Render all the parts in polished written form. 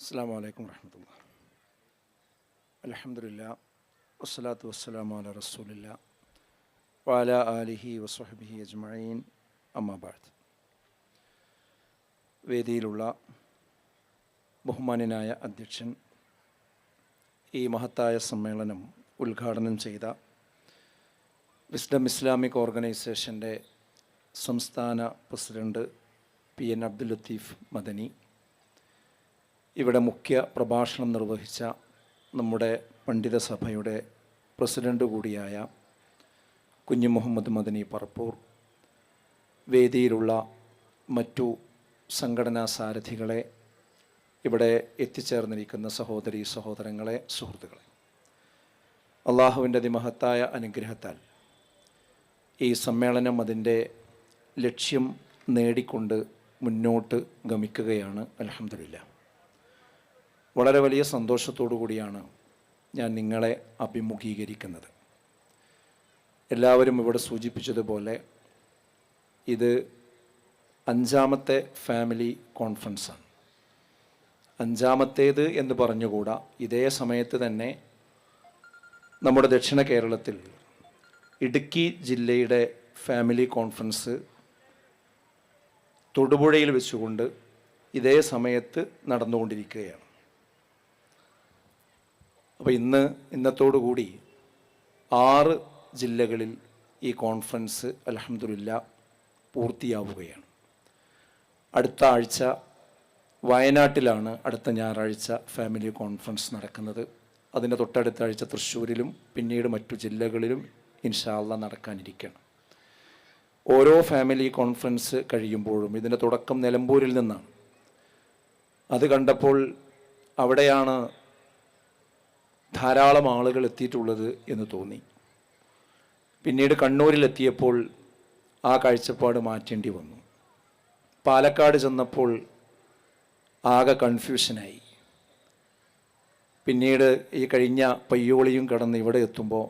അസ്സലാമു അലൈക്കും വറഹ്മത്തുള്ളാഹി. അൽഹംദുലില്ലാ വസ്സലാത്തു വസ്സലാമു അലാ റസൂലില്ലാ വഅലാ ആലിഹി വസ്വഹ്ബിഹി അജ്മഈൻ. അമ്മാ ബഅദ്. വേദിയിലുള്ള ബഹുമാന്യനായ അധ്യക്ഷൻ, ഈ മഹത്തായ സമ്മേളനം ഉദ്ഘാടനം ചെയ്ത വിസ്ഡം ഇസ്ലാമിക് ഓർഗനൈസേഷൻ്റെ സംസ്ഥാന പ്രസിഡന്റ് PN അബ്ദുൽ ലത്തീഫ് മദനി, ഇവിടെ മുഖ്യ പ്രഭാഷണം നിർവഹിച്ച നമ്മുടെ പണ്ഡിത സഭയുടെ പ്രസിഡന്റ് കൂടിയായ കുഞ്ഞു മുഹമ്മദ് മദനി പറപ്പൂർ, വേദിയിലുള്ള മറ്റു സംഘടനാ സാരഥികളെ, ഇവിടെ എത്തിച്ചേർന്നിരിക്കുന്ന സഹോദരീ സഹോദരങ്ങളെ, സുഹൃത്തുക്കളെ, അള്ളാഹുവിൻ്റെ അതിമഹത്തായ അനുഗ്രഹത്താൽ ഈ സമ്മേളനം അതിൻ്റെ ലക്ഷ്യം നേടിക്കൊണ്ട് മുന്നോട്ട് ഗമിക്കുകയാണ്. അൽഹംദുലില്ലാ. വളരെ വലിയ സന്തോഷത്തോടു കൂടിയാണ് ഞാൻ നിങ്ങളെ അഭിമുഖീകരിക്കുന്നത്. എല്ലാവരും ഇവിടെ സൂചിപ്പിച്ചതുപോലെ ഇത് 5ാമത്തെ ഫാമിലി കോൺഫറൻസാണ്. 5ാമത്തേത് എന്ന് പറഞ്ഞുകൂടാ. ഇതേ സമയത്ത് തന്നെ നമ്മുടെ ദക്ഷിണ കേരളത്തിൽ ഇടുക്കി ജില്ലയുടെ ഫാമിലി കോൺഫറൻസ് തൊടുപുഴയിൽ വെച്ചുകൊണ്ട് ഇതേ സമയത്ത് നടന്നുകൊണ്ടിരിക്കുകയാണ്. അപ്പോൾ ഇന്നത്തോടുകൂടി 6 ജില്ലകളിൽ ഈ കോൺഫറൻസ് അൽഹംദുലില്ലാ പൂർത്തിയാവുകയാണ്. അടുത്ത ആഴ്ച വയനാട്ടിലാണ് അടുത്ത ഞായറാഴ്ച ഫാമിലി കോൺഫറൻസ് നടക്കുന്നത്. അതിൻ്റെ തൊട്ടടുത്ത ആഴ്ച തൃശ്ശൂരിലും പിന്നീട് മറ്റു ജില്ലകളിലും ഇൻഷാ അല്ലാഹ് നടക്കാനിരിക്കണം. ഓരോ ഫാമിലി കോൺഫറൻസ് കഴിയുമ്പോഴും ഇതിൻ്റെ തുടക്കം നിലമ്പൂരിൽ നിന്നാണ്. അത് കണ്ടപ്പോൾ അവിടെയാണ് ധാരാളം ആളുകൾ എത്തിയിട്ടുള്ളത് എന്ന് തോന്നി. പിന്നീട് കണ്ണൂരിലെത്തിയപ്പോൾ ആ കാഴ്ചപ്പാട് മാറ്റേണ്ടി വന്നു. പാലക്കാട് ചെന്നപ്പോൾ ആകെ കൺഫ്യൂഷനായി. പിന്നീട് ഈ കഴിഞ്ഞ പയ്യോളിയും കടന്ന് ഇവിടെ എത്തുമ്പോൾ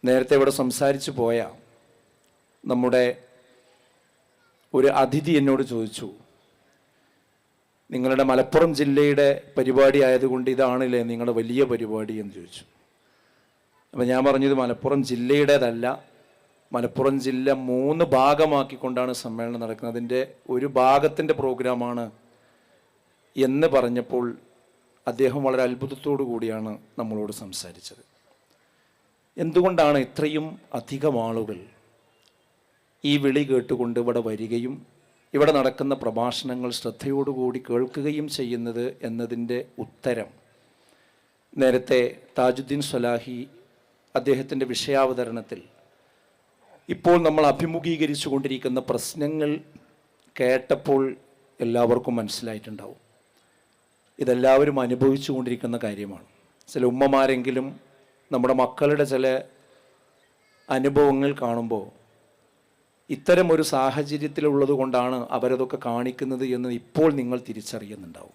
നേരത്തെ ഇവിടെ സംസാരിച്ചു പോയ നമ്മുടെ ഒരു അതിഥി എന്നോട് ചോദിച്ചു, നിങ്ങളുടെ മലപ്പുറം ജില്ലയുടെ പരിപാടി ആയതുകൊണ്ട് ഇതാണല്ലേ നിങ്ങളുടെ വലിയ പരിപാടി എന്ന് ചോദിച്ചു. അപ്പം ഞാൻ പറഞ്ഞത് മലപ്പുറം ജില്ലയുടേതല്ല, മലപ്പുറം ജില്ല 3 ഭാഗമാക്കിക്കൊണ്ടാണ് സമ്മേളനം നടക്കുന്നത്, അതിൻ്റെ ഒരു ഭാഗത്തിൻ്റെ പ്രോഗ്രാമാണ് എന്ന് പറഞ്ഞപ്പോൾ അദ്ദേഹം വളരെ അത്ഭുതത്തോടു കൂടിയാണ് നമ്മളോട് സംസാരിച്ചത്. എന്തുകൊണ്ടാണ് ഇത്രയും അധികം ആളുകൾ ഈ വിളി കേട്ടുകൊണ്ട് ഇവിടെ വരികയും ഇവിടെ നടക്കുന്ന പ്രഭാഷണങ്ങൾ ശ്രദ്ധയോടുകൂടി കേൾക്കുകയും ചെയ്യുന്നത് എന്നതിൻ്റെ ഉത്തരം നേരത്തെ താജുദ്ദീൻ സ്വലാഹി അദ്ദേഹത്തിൻ്റെ വിഷയാവതരണത്തിൽ ഇപ്പോൾ നമ്മൾ അഭിമുഖീകരിച്ചു കൊണ്ടിരിക്കുന്ന പ്രശ്നങ്ങൾ കേട്ടപ്പോൾ എല്ലാവർക്കും മനസ്സിലായിട്ടുണ്ടാവും. ഇതെല്ലാവരും അനുഭവിച്ചു കൊണ്ടിരിക്കുന്ന കാര്യമാണ്. ചില ഉമ്മമാരെങ്കിലും നമ്മുടെ മക്കളുടെ ചില അനുഭവങ്ങൾ കാണുമ്പോൾ ഇത്തരം ഒരു സാഹചര്യത്തിലുള്ളത് കൊണ്ടാണ് അവരതൊക്കെ കാണിക്കുന്നത് എന്ന് ഇപ്പോൾ നിങ്ങൾ തിരിച്ചറിയുന്നുണ്ടാവും.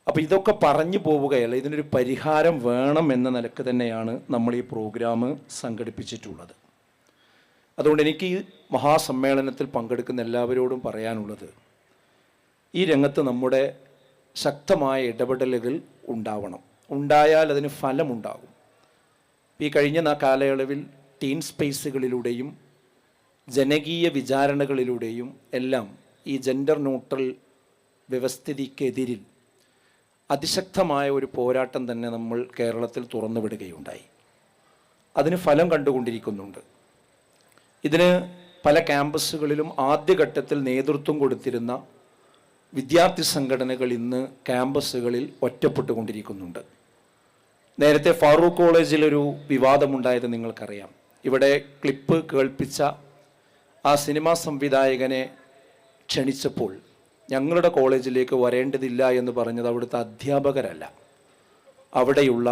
അപ്പോൾ ഇതൊക്കെ പറഞ്ഞു പോവുകയല്ല, ഇതിനൊരു പരിഹാരം വേണം എന്ന നിലക്ക് തന്നെയാണ് നമ്മൾ ഈ പ്രോഗ്രാം സംഘടിപ്പിച്ചിട്ടുള്ളത്. അതുകൊണ്ട് എനിക്ക് ഈ മഹാസമ്മേളനത്തിൽ പങ്കെടുക്കുന്ന എല്ലാവരോടും പറയാനുള്ളത്, ഈ രംഗത്ത് നമ്മുടെ ശക്തമായ ഇടപെടലുകൾ ഉണ്ടാവണം. ഉണ്ടായാൽ അതിന് ഫലമുണ്ടാകും. ഈ കഴിഞ്ഞ കാലയളവിൽ ടീൻ സ്പേസുകളിലൂടെയും ജനകീയ വിചാരണകളിലൂടെയും എല്ലാം ഈ ജെൻഡർ ന്യൂട്രൽ വ്യവസ്ഥിതിക്കെതിരിൽ അതിശക്തമായ ഒരു പോരാട്ടം തന്നെ നമ്മൾ കേരളത്തിൽ തുറന്നുവിടുകയുണ്ടായി. അതിന് ഫലം കണ്ടുകൊണ്ടിരിക്കുന്നുണ്ട്. ഇതിന് പല ക്യാമ്പസുകളിലും ആദ്യഘട്ടത്തിൽ നേതൃത്വം കൊടുത്തിരുന്ന വിദ്യാർത്ഥി സംഘടനകൾ ഇന്ന് ക്യാമ്പസുകളിൽ ഒറ്റപ്പെട്ടുകൊണ്ടിരിക്കുന്നുണ്ട്. നേരത്തെ ഫാറൂഖ് കോളേജിലൊരു വിവാദമുണ്ടായത് നിങ്ങൾക്കറിയാം. ഇവിടെ ക്ലിപ്പ് കേൾപ്പിച്ച ആ സിനിമാ സംവിധായകനെ ക്ഷണിച്ചപ്പോൾ ഞങ്ങളുടെ കോളേജിലേക്ക് വരേണ്ടതില്ല എന്ന് പറഞ്ഞത് അവിടുത്തെ അധ്യാപകരല്ല, അവിടെയുള്ള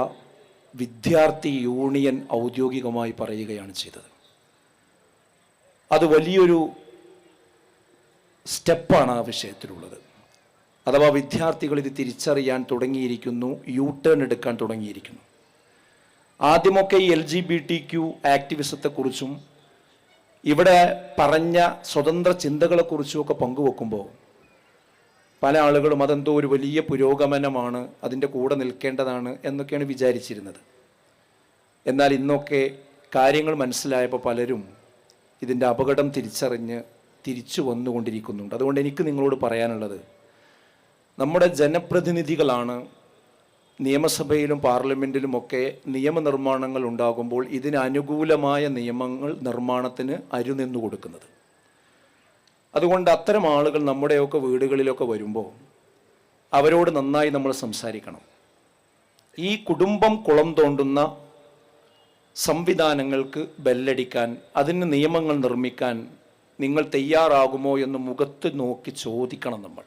വിദ്യാർത്ഥി യൂണിയൻ ഔദ്യോഗികമായി പറയുകയാണ് ചെയ്തത്. അത് വലിയൊരു സ്റ്റെപ്പാണ് ആ വിഷയത്തിലുള്ളത്. അഥവാ വിദ്യാർത്ഥികൾ ഇത് തിരിച്ചറിയാൻ തുടങ്ങിയിരിക്കുന്നു, യു-ടേൺ എടുക്കാൻ തുടങ്ങിയിരിക്കുന്നു. ആദ്യമൊക്കെ ഈ LGBTQ ആക്ടിവിസത്തെക്കുറിച്ചും ഇവിടെ പറഞ്ഞ സ്വതന്ത്ര ചിന്തകളെക്കുറിച്ചുമൊക്കെ പങ്കുവെക്കുമ്പോൾ പല ആളുകളും അതെന്തോ ഒരു വലിയ പുരോഗമനമാണ്, അതിൻ്റെ കൂടെ നിൽക്കേണ്ടതാണ് എന്നൊക്കെയാണ് വിചാരിച്ചിരുന്നത്. എന്നാൽ ഇന്നൊക്കെ കാര്യങ്ങൾ മനസ്സിലായപ്പോൾ പലരും ഇതിൻ്റെ അപകടം തിരിച്ചറിഞ്ഞ് തിരിച്ചു വന്നുകൊണ്ടിരിക്കുന്നുണ്ട്. അതുകൊണ്ട് എനിക്ക് നിങ്ങളോട് പറയാനുള്ളത്, നമ്മുടെ ജനപ്രതിനിധികളാണ് നിയമസഭയിലും പാർലമെൻറ്റിലുമൊക്കെ നിയമനിർമ്മാണങ്ങൾ ഉണ്ടാകുമ്പോൾ ഇതിന് അനുകൂലമായ നിയമങ്ങൾ നിർമ്മാണത്തിന് അരുനിന്നു കൊടുക്കുന്നത്. അതുകൊണ്ട് അത്തരം ആളുകൾ നമ്മുടെയൊക്കെ വീടുകളിലൊക്കെ വരുമ്പോൾ അവരോട് നന്നായി നമ്മൾ സംസാരിക്കണം. ഈ കുടുംബം കുളം തോണ്ടുന്ന സംവിധാനങ്ങൾക്ക് ബെല്ലടിക്കാൻ, അതിന് നിയമങ്ങൾ നിർമ്മിക്കാൻ നിങ്ങൾ തയ്യാറാകുമോ എന്ന് മുഖത്ത് നോക്കി ചോദിക്കണം നമ്മൾ.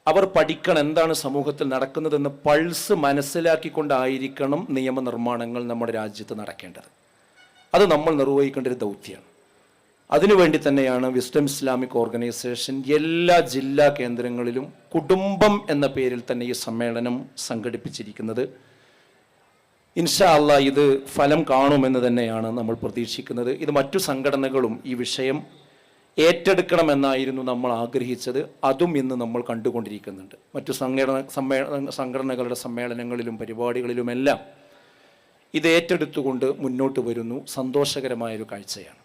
അവർ പഠിക്കണം എന്താണ് സമൂഹത്തിൽ നടക്കുന്നതെന്ന് പൾസ് മനസ്സിലാക്കിക്കൊണ്ടായിരിക്കണം നിയമനിർമ്മാണങ്ങൾ നമ്മുടെ രാജ്യത്ത് നടക്കേണ്ടത്. അത് നമ്മൾ നിർവഹിക്കേണ്ട ഒരു ദൗത്യമാണ്. അതിനുവേണ്ടി തന്നെയാണ് വിസ്ഡം ഇസ്ലാമിക് ഓർഗനൈസേഷൻ എല്ലാ ജില്ലാ കേന്ദ്രങ്ങളിലും കുടുംബം എന്ന പേരിൽ തന്നെ ഈ സമ്മേളനം സംഘടിപ്പിച്ചിരിക്കുന്നത്. ഇൻഷാ അല്ലാഹ് ഇത് ഫലം കാണുമെന്ന് തന്നെയാണ് നമ്മൾ പ്രതീക്ഷിക്കുന്നത്. ഇത് മറ്റു സംഘടനകളും ഈ വിഷയം ഏറ്റെടുക്കണമെന്നായിരുന്നു നമ്മൾ ആഗ്രഹിച്ചത്. അതും ഇന്ന് നമ്മൾ കണ്ടുകൊണ്ടിരിക്കുന്നുണ്ട്. മറ്റു സംഘടനകളുടെ സമ്മേളനങ്ങളിലും പരിപാടികളിലുമെല്ലാം ഇത് ഏറ്റെടുത്തുകൊണ്ട് മുന്നോട്ട് വരുന്നു. സന്തോഷകരമായൊരു കാഴ്ചയാണ്.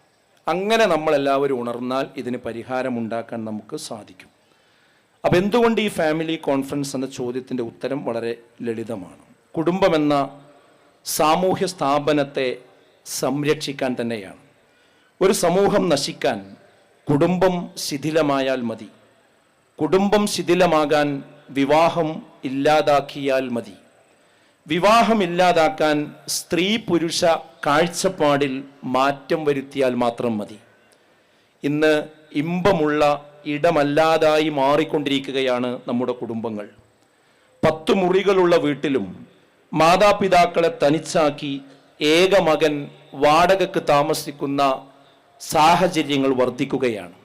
അങ്ങനെ നമ്മളെല്ലാവരും ഉണർന്നാൽ ഇതിന് പരിഹാരമുണ്ടാക്കാൻ നമുക്ക് സാധിക്കും. അപ്പം എന്തുകൊണ്ട് ഈ ഫാമിലി കോൺഫറൻസ് എന്ന ചോദ്യത്തിൻ്റെ ഉത്തരം വളരെ ലളിതമാണ്. കുടുംബമെന്ന സാമൂഹ്യ സ്ഥാപനത്തെ സംരക്ഷിക്കാൻ തന്നെയാണ്. ഒരു സമൂഹം നശിക്കാൻ കുടുംബം ശിഥിലമായാൽ മതി. കുടുംബം ശിഥിലമാകാൻ വിവാഹം ഇല്ലാതാക്കിയാൽ മതി. വിവാഹം ഇല്ലാതാക്കാൻ സ്ത്രീ പുരുഷ കാഴ്ചപ്പാടിൽ മാറ്റം വരുത്തിയാൽ മാത്രം മതി. ഇന്ന് ഇമ്പമുള്ള ഇടമല്ലാതായി മാറിക്കൊണ്ടിരിക്കുകയാണ് നമ്മുടെ കുടുംബങ്ങൾ. 10 മുറികളുള്ള വീട്ടിലും മാതാപിതാക്കളെ തനിച്ചാക്കി ഏക മകൻ വാടകയ്ക്ക് താമസിക്കുന്ന സാഹചര്യങ്ങൾ വർദ്ധിക്കുകയാണ്.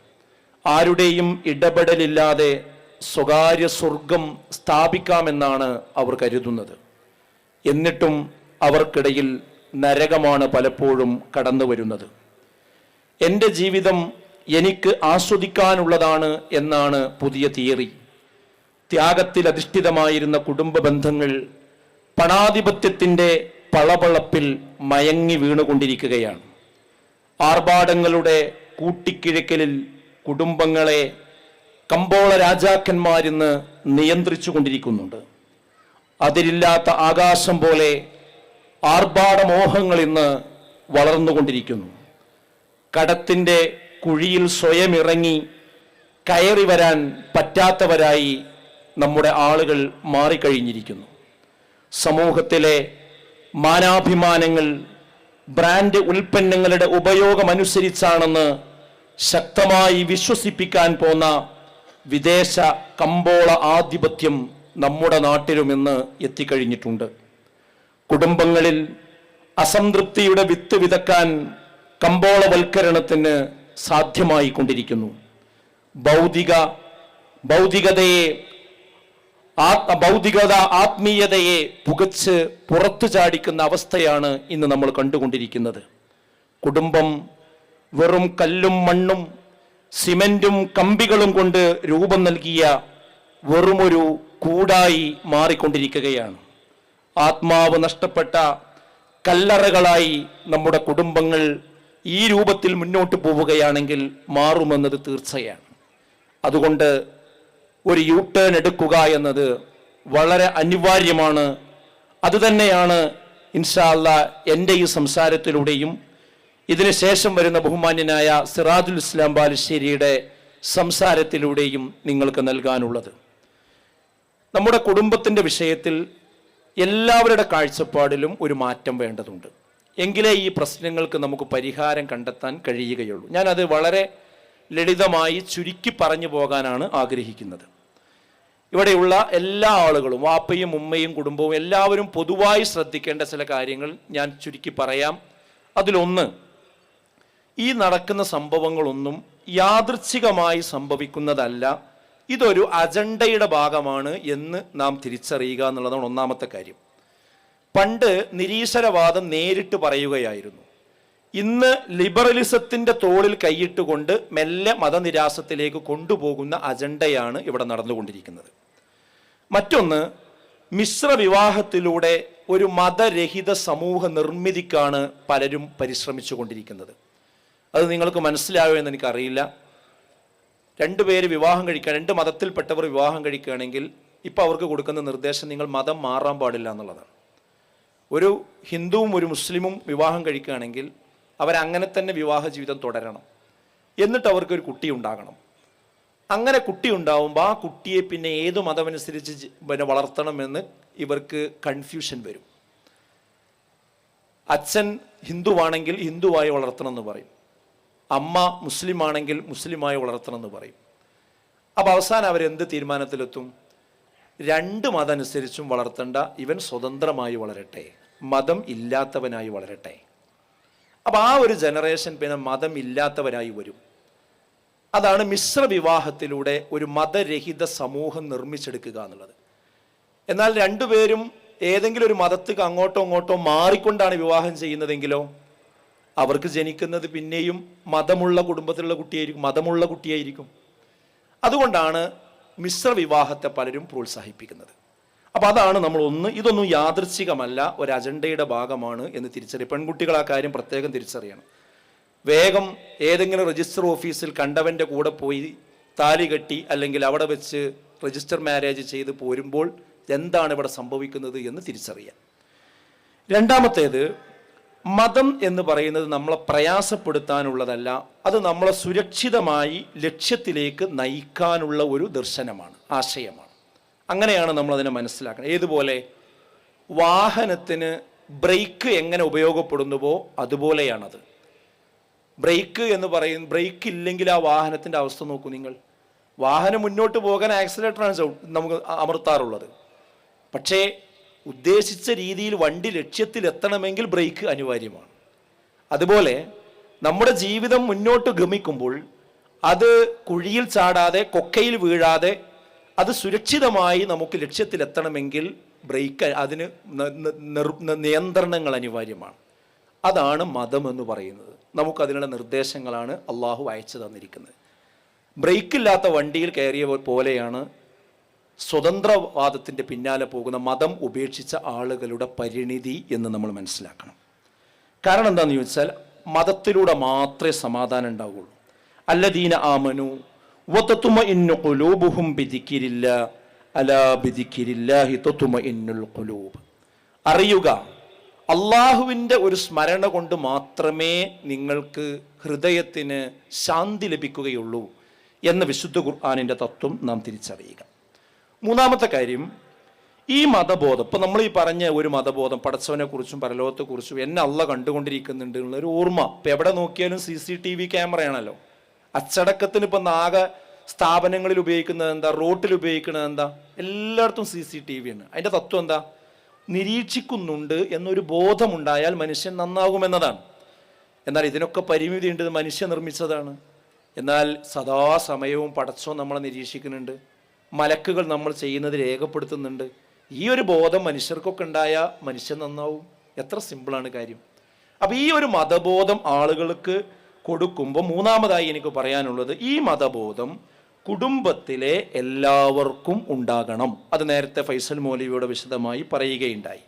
ആരുടെയും ഇടപെടലില്ലാതെ സ്വകാര്യ സ്വർഗം സ്ഥാപിക്കാമെന്നാണ് അവർ കരുതുന്നത്. എന്നിട്ടും അവർക്കിടയിൽ നരകമാണ് പലപ്പോഴും കടന്നു വരുന്നത്. എൻ്റെ ജീവിതം എനിക്ക് ആസ്വദിക്കാനുള്ളതാണ് എന്നാണ് പുതിയ തിയറി. ത്യാഗത്തിൽ അധിഷ്ഠിതമായിരുന്ന കുടുംബ ബന്ധങ്ങൾ പണാധിപത്യത്തിൻ്റെ പളപളപ്പിൽ മയങ്ങി വീണുകൊണ്ടിരിക്കുകയാണ്. ആർഭാടങ്ങളുടെ കൂട്ടിക്കിഴക്കലിൽ കുടുംബങ്ങളെ കമ്പോള രാജാക്കന്മാരിന്ന് നിയന്ത്രിച്ചു കൊണ്ടിരിക്കുന്നുണ്ട്. അതിരില്ലാത്ത ആകാശം പോലെ ആർഭാടമോഹങ്ങൾ ഇന്ന് വളർന്നുകൊണ്ടിരിക്കുന്നു. കടത്തിൻ്റെ കുഴിയിൽ സ്വയം ഇറങ്ങി കയറി വരാൻ പറ്റാത്തവരായി നമ്മുടെ ആളുകൾ മാറിക്കഴിഞ്ഞിരിക്കുന്നു. സമൂഹത്തിലെ മാനാഭിമാനങ്ങൾ ബ്രാൻഡ് ഉൽപ്പന്നങ്ങളുടെ ഉപയോഗമനുസരിച്ചാണെന്ന് ശക്തമായി വിശ്വസിപ്പിക്കാൻ പോന്ന വിദേശ കമ്പോള ആധിപത്യം നമ്മുടെ നാട്ടിലും ഇന്ന് എത്തിക്കഴിഞ്ഞിട്ടുണ്ട്. കുടുംബങ്ങളിൽ അസംതൃപ്തിയുടെ വിത്ത് വിതക്കാൻ കമ്പോളവൽക്കരണത്തിന് സാധ്യമായി കൊണ്ടിരിക്കുന്നു. ഭൗതികത ആത്മീയതയെ പുകച്ച് പുറത്തു ചാടിക്കുന്ന അവസ്ഥയാണ് ഇന്ന് നമ്മൾ കണ്ടുകൊണ്ടിരിക്കുന്നത്. കുടുംബം വെറും കല്ലും മണ്ണും സിമന്റും കമ്പികളും കൊണ്ട് രൂപം നൽകിയ വെറുമൊരു കൂടായി മാറിക്കൊണ്ടിരിക്കുകയാണ്. ആത്മാവ് നഷ്ടപ്പെട്ട കല്ലറകളായി നമ്മുടെ കുടുംബങ്ങൾ ഈ രൂപത്തിൽ മുന്നോട്ട് പോവുകയാണെങ്കിൽ മാറുമെന്നത് തീർച്ചയാണ്. അതുകൊണ്ട് ഒരു യു ടേൺ എടുക്കുക എന്നത് വളരെ അനിവാര്യമാണ്. അതുതന്നെയാണ് ഇൻഷാ അല്ലാഹ് എൻ്റെ ഈ സംസാരത്തിലൂടെയും ഇതിനു ശേഷം വരുന്ന ബഹുമാന്യനായ സിറാജുൽ ഇസ്ലാം ബാലുശ്ശേരിയുടെ സംസാരത്തിലൂടെയും നിങ്ങൾക്ക് നൽകാനുള്ളത്. നമ്മുടെ കുടുംബത്തിൻ്റെ വിഷയത്തിൽ എല്ലാവരുടെ കാഴ്ചപ്പാടിലും ഒരു മാറ്റം വേണ്ടതുണ്ട്. എങ്കിലേ ഈ പ്രശ്നങ്ങൾക്ക് നമുക്ക് പരിഹാരം കണ്ടെത്താൻ കഴിയുകയുള്ളൂ. ഞാനത് വളരെ ലളിതമായി ചുരുക്കി പറഞ്ഞു പോകാനാണ് ആഗ്രഹിക്കുന്നത്. ഇവിടെയുള്ള എല്ലാ ആളുകളും, വാപ്പയും ഉമ്മയും കുടുംബവും എല്ലാവരും പൊതുവായി ശ്രദ്ധിക്കേണ്ട ചില കാര്യങ്ങൾ ഞാൻ ചുരുക്കി പറയാം. അതിലൊന്ന്, ഈ നടക്കുന്ന സംഭവങ്ങളൊന്നും യാദൃച്ഛികമായി സംഭവിക്കുന്നതല്ല, ഇതൊരു അജണ്ടയുടെ ഭാഗമാണ് എന്ന് നാം തിരിച്ചറിയുക എന്നുള്ളതാണ് ഒന്നാമത്തെ കാര്യം. പണ്ട് നിരീശ്വരവാദം നേരിട്ട് പറയുകയായിരുന്നു. ഇന്ന് ലിബറലിസത്തിൻ്റെ തോളിൽ കൈയിട്ടുകൊണ്ട് മെല്ലെ മതനിരാസത്തിലേക്ക് കൊണ്ടുപോകുന്ന അജണ്ടയാണ് ഇവിടെ നടന്നുകൊണ്ടിരിക്കുന്നത്. മറ്റൊന്ന്, മിശ്ര വിവാഹത്തിലൂടെ ഒരു മതരഹിത സമൂഹ നിർമ്മിതിക്കാണ് പലരും പരിശ്രമിച്ചു കൊണ്ടിരിക്കുന്നത്. അത് നിങ്ങൾക്ക് മനസ്സിലാവുമെന്ന് എനിക്കറിയില്ല. രണ്ടുപേര് വിവാഹം കഴിക്കുക, രണ്ട് മതത്തിൽപ്പെട്ടവർ വിവാഹം കഴിക്കുകയാണെങ്കിൽ ഇപ്പോൾ അവർക്ക് കൊടുക്കുന്ന നിർദ്ദേശം നിങ്ങൾ മതം മാറാൻ പാടില്ല എന്നുള്ളതാണ്. ഒരു ഹിന്ദുവും ഒരു മുസ്ലിമും വിവാഹം കഴിക്കുകയാണെങ്കിൽ അവരങ്ങനെ തന്നെ വിവാഹ ജീവിതം തുടരണം. എന്നിട്ട് അവർക്കൊരു കുട്ടി ഉണ്ടാകണം. അങ്ങനെ കുട്ടി ഉണ്ടാവുമ്പോൾ ആ കുട്ടിയെ പിന്നെ ഏതു മതമനുസരിച്ച് വളർത്തണമെന്ന് ഇവർക്ക് കൺഫ്യൂഷൻ വരും. അച്ഛൻ ഹിന്ദുവാണെങ്കിൽ ഹിന്ദുവായി വളർത്തണം എന്ന് പറയും, അമ്മ മുസ്ലിം ആണെങ്കിൽ മുസ്ലിമായി വളർത്തണം എന്ന് പറയും. അപ്പോൾ അവസാനം അവരെന്ത് തീരുമാനത്തിലെത്തും? രണ്ട് മതം അനുസരിച്ചും വളർത്തേണ്ട, ഇവൻ സ്വതന്ത്രമായി വളരട്ടെ, മതം ഇല്ലാത്തവനായി വളരട്ടെ. അപ്പോൾ ആ ഒരു ജനറേഷൻ പിന്നെ മതം ഇല്ലാത്തവരായി വരും. അതാണ് മിശ്ര വിവാഹത്തിലൂടെ ഒരു മതരഹിത സമൂഹം നിർമ്മിച്ചെടുക്കുക എന്നുള്ളത്. എന്നാൽ രണ്ടുപേരും ഏതെങ്കിലും ഒരു മതത്തിക്ക് അങ്ങോട്ടോ ഇങ്ങോട്ടോ മാറിക്കൊണ്ടാണ് വിവാഹം ചെയ്യുന്നതെങ്കിലോ അവർക്ക് ജനിക്കുന്നത് പിന്നെയും മതമുള്ള കുടുംബത്തിലുള്ള കുട്ടിയായിരിക്കും, മതമുള്ള കുട്ടിയായിരിക്കും. അതുകൊണ്ടാണ് മിശ്ര വിവാഹത്തെ പലരും പ്രോത്സാഹിപ്പിക്കുന്നത്. അപ്പോൾ അതാണ് ഇതൊന്നും യാദൃച്ഛികമല്ല, ഒരു അജണ്ടയുടെ ഭാഗമാണ് എന്ന് തിരിച്ചറിയുക. പെൺകുട്ടികൾ ആ കാര്യം പ്രത്യേകം തിരിച്ചറിയണം. വേഗം ഏതെങ്കിലും രജിസ്റ്റർ ഓഫീസിൽ കണ്ടവൻ്റെ കൂടെ പോയി താലി കെട്ടി അല്ലെങ്കിൽ അവിടെ വെച്ച് രജിസ്റ്റർ മാരേജ് ചെയ്ത് പോരുമ്പോൾ എന്താണ് ഇവിടെ സംഭവിക്കുന്നത് എന്ന് തിരിച്ചറിയാം. രണ്ടാമത്തേത്, മതം എന്ന് പറയുന്നത് നമ്മളെ പ്രയാസപ്പെടുത്താനുള്ളതല്ല, അത് നമ്മളെ സുരക്ഷിതമായി ലക്ഷ്യത്തിലേക്ക് നയിക്കാനുള്ള ഒരു ദർശനമാണ്, ആശയമാണ്. അങ്ങനെയാണ് നമ്മളതിനെ മനസ്സിലാക്കുന്നത്. ഏതുപോലെ വാഹനത്തിന് ബ്രേക്ക് എങ്ങനെ ഉപയോഗപ്പെടുന്നുവോ അതുപോലെയാണത്. ബ്രേക്ക് എന്ന് പറയുന്നത്, ബ്രേക്ക് ഇല്ലെങ്കിൽ ആ വാഹനത്തിൻ്റെ അവസ്ഥ നോക്കൂ നിങ്ങൾ. വാഹനം മുന്നോട്ട് പോകാൻ ആക്സിലേറ്ററാണ് നമുക്ക് അമർത്താറുള്ളത്. പക്ഷേ ഉദ്ദേശിച്ച രീതിയിൽ വണ്ടി ലക്ഷ്യത്തിൽ എത്തണമെങ്കിൽ ബ്രേക്ക് അനിവാര്യമാണ്. അതുപോലെ നമ്മുടെ ജീവിതം മുന്നോട്ട് ഗമിക്കുമ്പോൾ അത് കുഴിയിൽ ചാടാതെ കൊക്കയിൽ വീഴാതെ അത് സുരക്ഷിതമായി നമുക്ക് ലക്ഷ്യത്തിലെത്തണമെങ്കിൽ ബ്രേക്ക്, അതിന് നിയന്ത്രണങ്ങൾ അനിവാര്യമാണ്. അതാണ് മതം എന്ന് പറയുന്നത്. നമുക്കതിനുള്ള നിർദ്ദേശങ്ങളാണ് അള്ളാഹു അയച്ചു തന്നിരിക്കുന്നത്. ബ്രേക്കില്ലാത്ത വണ്ടിയിൽ കയറിയ പോലെയാണ് സ്വതന്ത്രവാദത്തിൻ്റെ പിന്നാലെ പോകുന്ന മതം ഉപേക്ഷിച്ച ആളുകളുടെ പരിണിതി എന്ന് നമ്മൾ മനസ്സിലാക്കണം. കാരണം എന്താണെന്ന് ചോദിച്ചാൽ മതത്തിലൂടെ മാത്രമേ സമാധാനം ഉണ്ടാവുകയുള്ളൂ. അല്ലദീന ആമനു വതത്മഇന്നു ഖുലൂബുഹും ബിദിക്രില്ലാ അലാ ബിദിക്രില്ലാഹി തത്മഇന്നുൽ ഖുലൂബ്. അറിയുക, അള്ളാഹുവിൻ്റെ ഒരു സ്മരണ കൊണ്ട് മാത്രമേ നിങ്ങൾക്ക് ഹൃദയത്തിന് ശാന്തി ലഭിക്കുകയുള്ളൂ എന്ന വിശുദ്ധ ഖുർആനിൻ്റെ തത്വം നാം തിരിച്ചറിയുക. മൂന്നാമത്തെ കാര്യം, ഈ മതബോധം, ഇപ്പം നമ്മൾ ഈ പറഞ്ഞ ഒരു മതബോധം, പടച്ചവനെക്കുറിച്ചും പരലോകത്തെക്കുറിച്ചും എന്നെ അള്ള കണ്ടുകൊണ്ടിരിക്കുന്നുണ്ട് എന്നുള്ളൊരു ഓർമ്മ. ഇപ്പം എവിടെ നോക്കിയാലും CCTV ക്യാമറയാണല്ലോ. അച്ചടക്കത്തിന് ഇപ്പം ആകെ സ്ഥാപനങ്ങളിൽ ഉപയോഗിക്കുന്നത് എന്താ, റോട്ടിൽ ഉപയോഗിക്കുന്നത് എന്താ, എല്ലായിടത്തും CCTV ആണ്. അതിൻ്റെ തത്വം എന്താ? നിരീക്ഷിക്കുന്നുണ്ട് എന്നൊരു ബോധമുണ്ടായാൽ മനുഷ്യൻ നന്നാകുമെന്നതാണ്. എന്നാൽ ഇതിനൊക്കെ പരിമിതി ഉണ്ട്, മനുഷ്യ നിർമ്മിച്ചതാണ്. എന്നാൽ സദാസമയവും പടച്ചോ നമ്മളെ നിരീക്ഷിക്കുന്നുണ്ട്, മലക്കുകൾ നമ്മൾ ചെയ്യുന്നത് രേഖപ്പെടുത്തുന്നുണ്ട്. ഈ ഒരു ബോധം മനുഷ്യർക്കൊക്കെ ഉണ്ടായാൽ മനുഷ്യൻ നന്നാവും. എത്ര സിമ്പിളാണ് കാര്യം. അപ്പം ഈ ഒരു മതബോധം ആളുകൾക്ക് കൊടുക്കുമ്പോൾ മൂന്നാമതായി എനിക്ക് പറയാനുള്ളത്, ഈ മതബോധം കുടുംബത്തിലെ എല്ലാവർക്കും ഉണ്ടാകണം. അത് നേരത്തെ ഫൈസൽ മൗലവിയോട് വിശദമായി പറയുകയുണ്ടായി.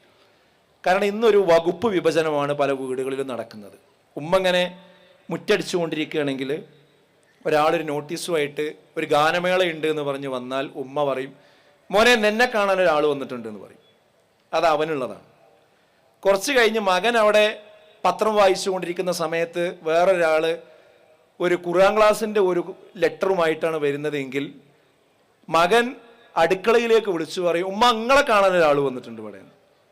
കാരണം ഇന്നൊരു വകുപ്പ് വിഭജനമാണ് പല വീടുകളിലും നടക്കുന്നത്. ഉമ്മ ഇങ്ങനെ മുറ്റടിച്ചുകൊണ്ടിരിക്കുകയാണെങ്കിൽ ഒരാളൊരു നോട്ടീസുമായിട്ട് ഒരു ഗാനമേള ഉണ്ട് എന്ന് പറഞ്ഞ് വന്നാൽ ഉമ്മ പറയും, മോനെ നിന്നെ കാണാൻ ഒരാൾ വന്നിട്ടുണ്ട് എന്ന് പറയും. അത് അവനുള്ളതാണ്. കുറച്ച് കഴിഞ്ഞ് മകൻ അവിടെ പത്രം വായിച്ചു കൊണ്ടിരിക്കുന്ന സമയത്ത് വേറൊരാൾ ഒരു ഖുർആൻ ക്ലാസിൻ്റെ ഒരു ലെറ്ററുമായിട്ടാണ് വരുന്നതെങ്കിൽ മകൻ അടുക്കളയിലേക്ക് വിളിച്ചു പറയും, ഉമ്മ അങ്ങളെ കാണാൻ ഒരാൾ വന്നിട്ടുണ്ട് ഇവിടെ.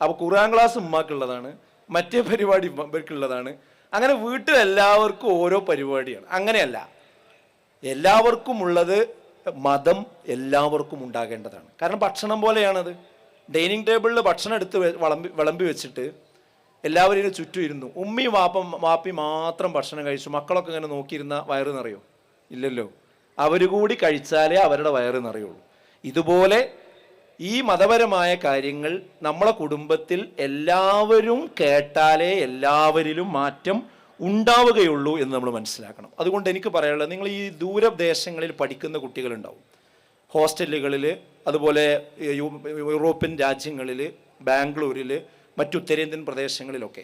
അപ്പോൾ ഖുർആൻ ക്ലാസ് ഉമ്മാക്കുള്ളതാണ്, മറ്റേ പരിപാടി ഇവർക്കുള്ളതാണ്. അങ്ങനെ വീട്ടിലെല്ലാവർക്കും ഓരോ പരിപാടിയാണ്. അങ്ങനെയല്ല, എല്ലാവർക്കും ഉള്ളത് മതം എല്ലാവർക്കും ഉണ്ടാകേണ്ടതാണ്. കാരണം ഭക്ഷണം പോലെയാണത്. ഡൈനിങ് ടേബിളിൽ ഭക്ഷണം എടുത്ത് വിളമ്പി വെച്ചിട്ട് എല്ലാവരും ഇതിന് ചുറ്റും ഇരുന്നു. ഉമ്മയും വാപ്പി മാത്രം ഭക്ഷണം കഴിച്ചു, മക്കളൊക്കെ ഇങ്ങനെ നോക്കിയിരുന്ന വയറ് നിറയോ? ഇല്ലല്ലോ. അവർ കൂടി കഴിച്ചാലേ അവരുടെ വയറ് നിറയുള്ളൂ. ഇതുപോലെ ഈ മതപരമായ കാര്യങ്ങൾ നമ്മളെ കുടുംബത്തിൽ എല്ലാവരും കേട്ടാലേ എല്ലാവരിലും മാറ്റം ഉണ്ടാവുകയുള്ളൂ എന്ന് നമ്മൾ മനസ്സിലാക്കണം. അതുകൊണ്ട് എനിക്ക് പറയാനുള്ളത്, നിങ്ങൾ ഈ ദൂരദേശങ്ങളിൽ പഠിക്കുന്ന കുട്ടികളുണ്ടാവും, ഹോസ്റ്റലുകളിൽ, അതുപോലെ യൂറോപ്യൻ രാജ്യങ്ങളിൽ, ബാംഗ്ലൂരിൽ, മറ്റു ഉത്തരേന്ത്യൻ പ്രദേശങ്ങളിലൊക്കെ.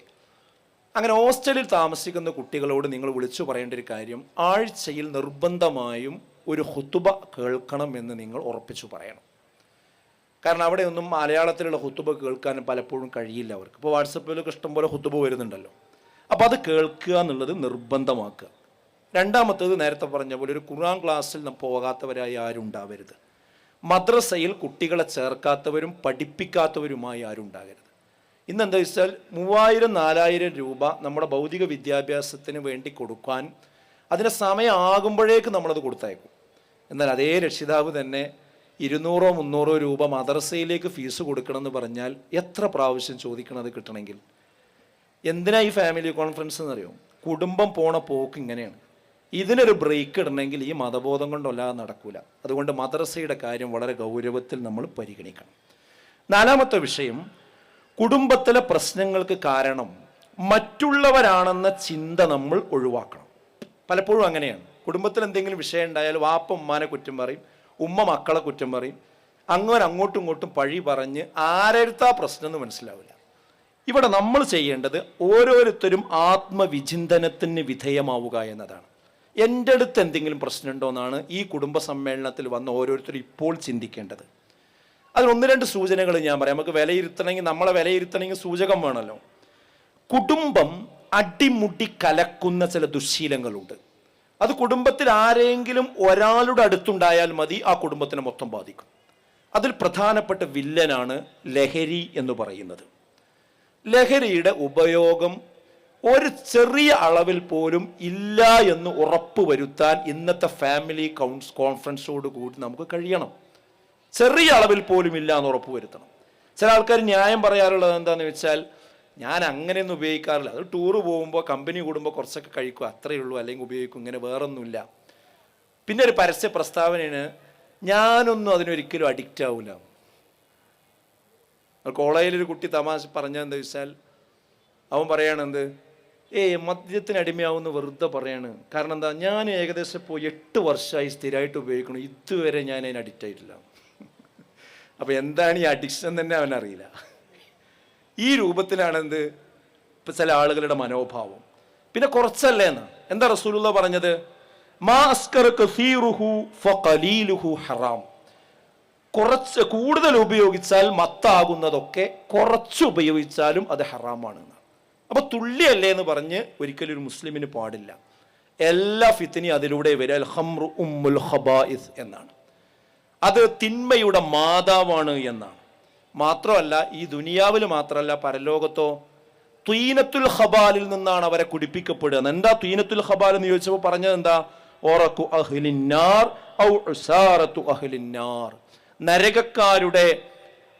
അങ്ങനെ ഹോസ്റ്റലിൽ താമസിക്കുന്ന കുട്ടികളോട് നിങ്ങൾ വിളിച്ചു പറയേണ്ട ഒരു കാര്യം, ആഴ്ചയിൽ നിർബന്ധമായും ഒരു ഖുതുബ കേൾക്കണം എന്ന് നിങ്ങൾ ഉറപ്പിച്ചു പറയണം. കാരണം അവിടെയൊന്നും മലയാളത്തിലുള്ള ഖുതുബ കേൾക്കാൻ പലപ്പോഴും കഴിയില്ല അവർക്ക്. ഇപ്പോൾ വാട്സപ്പിലൊക്കെ ഇഷ്ടംപോലെ ഖുതുബ വരുന്നുണ്ടല്ലോ. അപ്പോൾ അത് കേൾക്കുക എന്നുള്ളത് നിർബന്ധമാക്കുക. രണ്ടാമത്തേത്, നേരത്തെ പറഞ്ഞ പോലെ ഒരു ഖുർആൻ ക്ലാസ്സിൽ പോകാത്തവരായി ആരും ഉണ്ടാവരുത്. മദ്രസയിൽ കുട്ടികളെ ചേർക്കാത്തവരും പഠിപ്പിക്കാത്തവരുമായി ആരും ഉണ്ടാകരുത്. ഇന്നെന്താ വെച്ചാൽ 3000-4000 രൂപ നമ്മുടെ ഭൗതിക വിദ്യാഭ്യാസത്തിന് വേണ്ടി കൊടുക്കാൻ അതിന് സമയമാകുമ്പോഴേക്ക് നമ്മളത് കൊടുത്തയക്കും. എന്നാൽ അതേ രക്ഷിതാവ് തന്നെ 200-300 രൂപ മദ്രസയിലേക്ക് ഫീസ് കൊടുക്കണമെന്ന് പറഞ്ഞാൽ എത്ര പ്രാവശ്യം ചോദിക്കണം അത് കിട്ടണമെങ്കിൽ? എന്തിനാ ഈ ഫാമിലി കോൺഫറൻസ് എന്നറിയോ? കുടുംബം പോണ പോക്ക് ഇങ്ങനെയാണ്. ഇതിനൊരു ബ്രേക്ക് ഇടണമെങ്കിൽ ഈ മതബോധം കൊണ്ടല്ലാതെ നടക്കൂല. അതുകൊണ്ട് മദ്രസയുടെ കാര്യം വളരെ ഗൗരവത്തിൽ നമ്മൾ പരിഗണിക്കണം. നാലാമത്തെ വിഷയം, കുടുംബത്തിലെ പ്രശ്നങ്ങൾക്ക് കാരണം മറ്റുള്ളവരാണെന്ന ചിന്ത നമ്മൾ ഒഴിവാക്കണം. പലപ്പോഴും അങ്ങനെയാണ്. കുടുംബത്തിൽ എന്തെങ്കിലും വിഷയം ഉണ്ടായാൽ വാപ്പ ഉമ്മാനെ കുറ്റം പറയും, ഉമ്മ മക്കളെ കുറ്റം പറയും, അങ്ങനെ അങ്ങോട്ടും ഇങ്ങോട്ടും പഴി പറഞ്ഞ് ആരെടുത്താ പ്രശ്നം എന്ന് മനസ്സിലാവില്ല. ഇവിടെ നമ്മൾ ചെയ്യേണ്ടത് ഓരോരുത്തരും ആത്മവിചിന്തനത്തിന് വിധേയമാവുക എന്നതാണ്. എൻ്റെ അടുത്ത് എന്തെങ്കിലും പ്രശ്നമുണ്ടോ എന്നാണ് ഈ കുടുംബ സമ്മേളനത്തിൽ വന്ന് ഓരോരുത്തരും ഇപ്പോൾ ചിന്തിക്കേണ്ടത്. അതിന് 1-2 സൂചനകൾ ഞാൻ പറയാം. നമുക്ക് വിലയിരുത്തണമെങ്കിൽ, നമ്മളെ വിലയിരുത്തണമെങ്കിൽ സൂചകം വേണമല്ലോ. കുടുംബം അടിമുടി കലക്കുന്ന ചില ദുശ്ശീലങ്ങളുണ്ട്. അത് കുടുംബത്തിൽ ആരെങ്കിലും ഒരാളുടെ അടുത്തുണ്ടായാൽ മതി, ആ കുടുംബത്തിനെ മൊത്തം ബാധിക്കും. അതിൽ പ്രധാനപ്പെട്ട വില്ലനാണ് ലഹരി എന്ന് പറയുന്നത്. ലഹരിയുടെ ഉപയോഗം ഒരു ചെറിയ അളവിൽ പോലും ഇല്ല എന്ന് ഉറപ്പുവരുത്താൻ ഇന്നത്തെ ഫാമിലി കോൺഫറൻസോട് കൂടി നമുക്ക് കഴിയണം. ചെറിയ അളവിൽ പോലും ഇല്ല എന്ന് ഉറപ്പുവരുത്തണം. ചില ആൾക്കാർ ന്യായം പറയാറുള്ളത് എന്താണെന്ന് വെച്ചാൽ, ഞാൻ അങ്ങനെയൊന്നും ഉപയോഗിക്കാറില്ല, അത് ടൂറ് പോകുമ്പോൾ കമ്പനി കൂടുമ്പോൾ കുറച്ചൊക്കെ കഴിക്കും, അത്രയേ ഉള്ളൂ, അല്ലെങ്കിൽ ഉപയോഗിക്കും, ഇങ്ങനെ വേറൊന്നുമില്ല. പിന്നെ ഒരു പരസ്യ പ്രസ്താവനയാണ്, ഞാനൊന്നും അതിനൊരിക്കലും അഡിക്റ്റ് ആവില്ല. കോളേജിലൊരു കുട്ടി തമാശ പറഞ്ഞതെന്താ വെച്ചാൽ, അവൻ പറയണെന്ത്, മദ്യത്തിന് അടിമയാവുമെന്ന് വെറുതെ പറയാണ്. കാരണം എന്താ, ഞാൻ ഏകദേശം ഇപ്പോൾ 8 വർഷമായി സ്ഥിരമായിട്ട് ഉപയോഗിക്കണം, ഇതുവരെ ഞാൻ അതിന് അഡിക്റ്റ് ആയിട്ടില്ല. അപ്പോൾ എന്താണ് ഈ അഡിക്ഷൻ തന്നെ അവനറിയില്ല. ഈ രൂപത്തിലാണെന്ത് ഇപ്പം ചില ആളുകളുടെ മനോഭാവം. പിന്നെ കുറച്ചല്ലേ എന്നാ, എന്താ റസൂലുള്ളാഹി പറഞ്ഞത്, മാ അസ്കറ കസീറുഹു ഫഖലീലുഹു ഹറാം. കുറച്ച് കൂടുതൽ ഉപയോഗിച്ചാൽ മത്താകുന്നതൊക്കെ കുറച്ച് ഉപയോഗിച്ചാലും അത് ഹറാമാണ്. അപ്പോൾ തുള്ളിയല്ലേ എന്ന് പറഞ്ഞ് ഒരിക്കലും ഒരു മുസ്ലിമിന് പാടില്ല. എല്ലാ ഫിത്നയും അതിലൂടെ വരിക. അൽ ഖംറു ഉമ്മുൽ ഖബായിസ് എന്നാണ്. അത് തിന്മയുടെ മാതാവാണ് എന്നാണ്. മാത്രമല്ല, ഈ ദുനിയാവിൽ മാത്രമല്ല, പരലോകത്തോ ത്വീനത്തുൽ ഖബാലിൽ നിന്നാണ് അവരെ കുടിപ്പിക്കപ്പെടുക. എന്താ ത്വീനത്തുൽ ഖബാൽ എന്ന് ചോദിച്ചപ്പോൾ പറഞ്ഞത് എന്താ, ഓറഖു അഹ്ലിന്നാർ ഔ ഉസാറത്തു അഹ്ലിന്നാർ. നരകക്കാരുടെ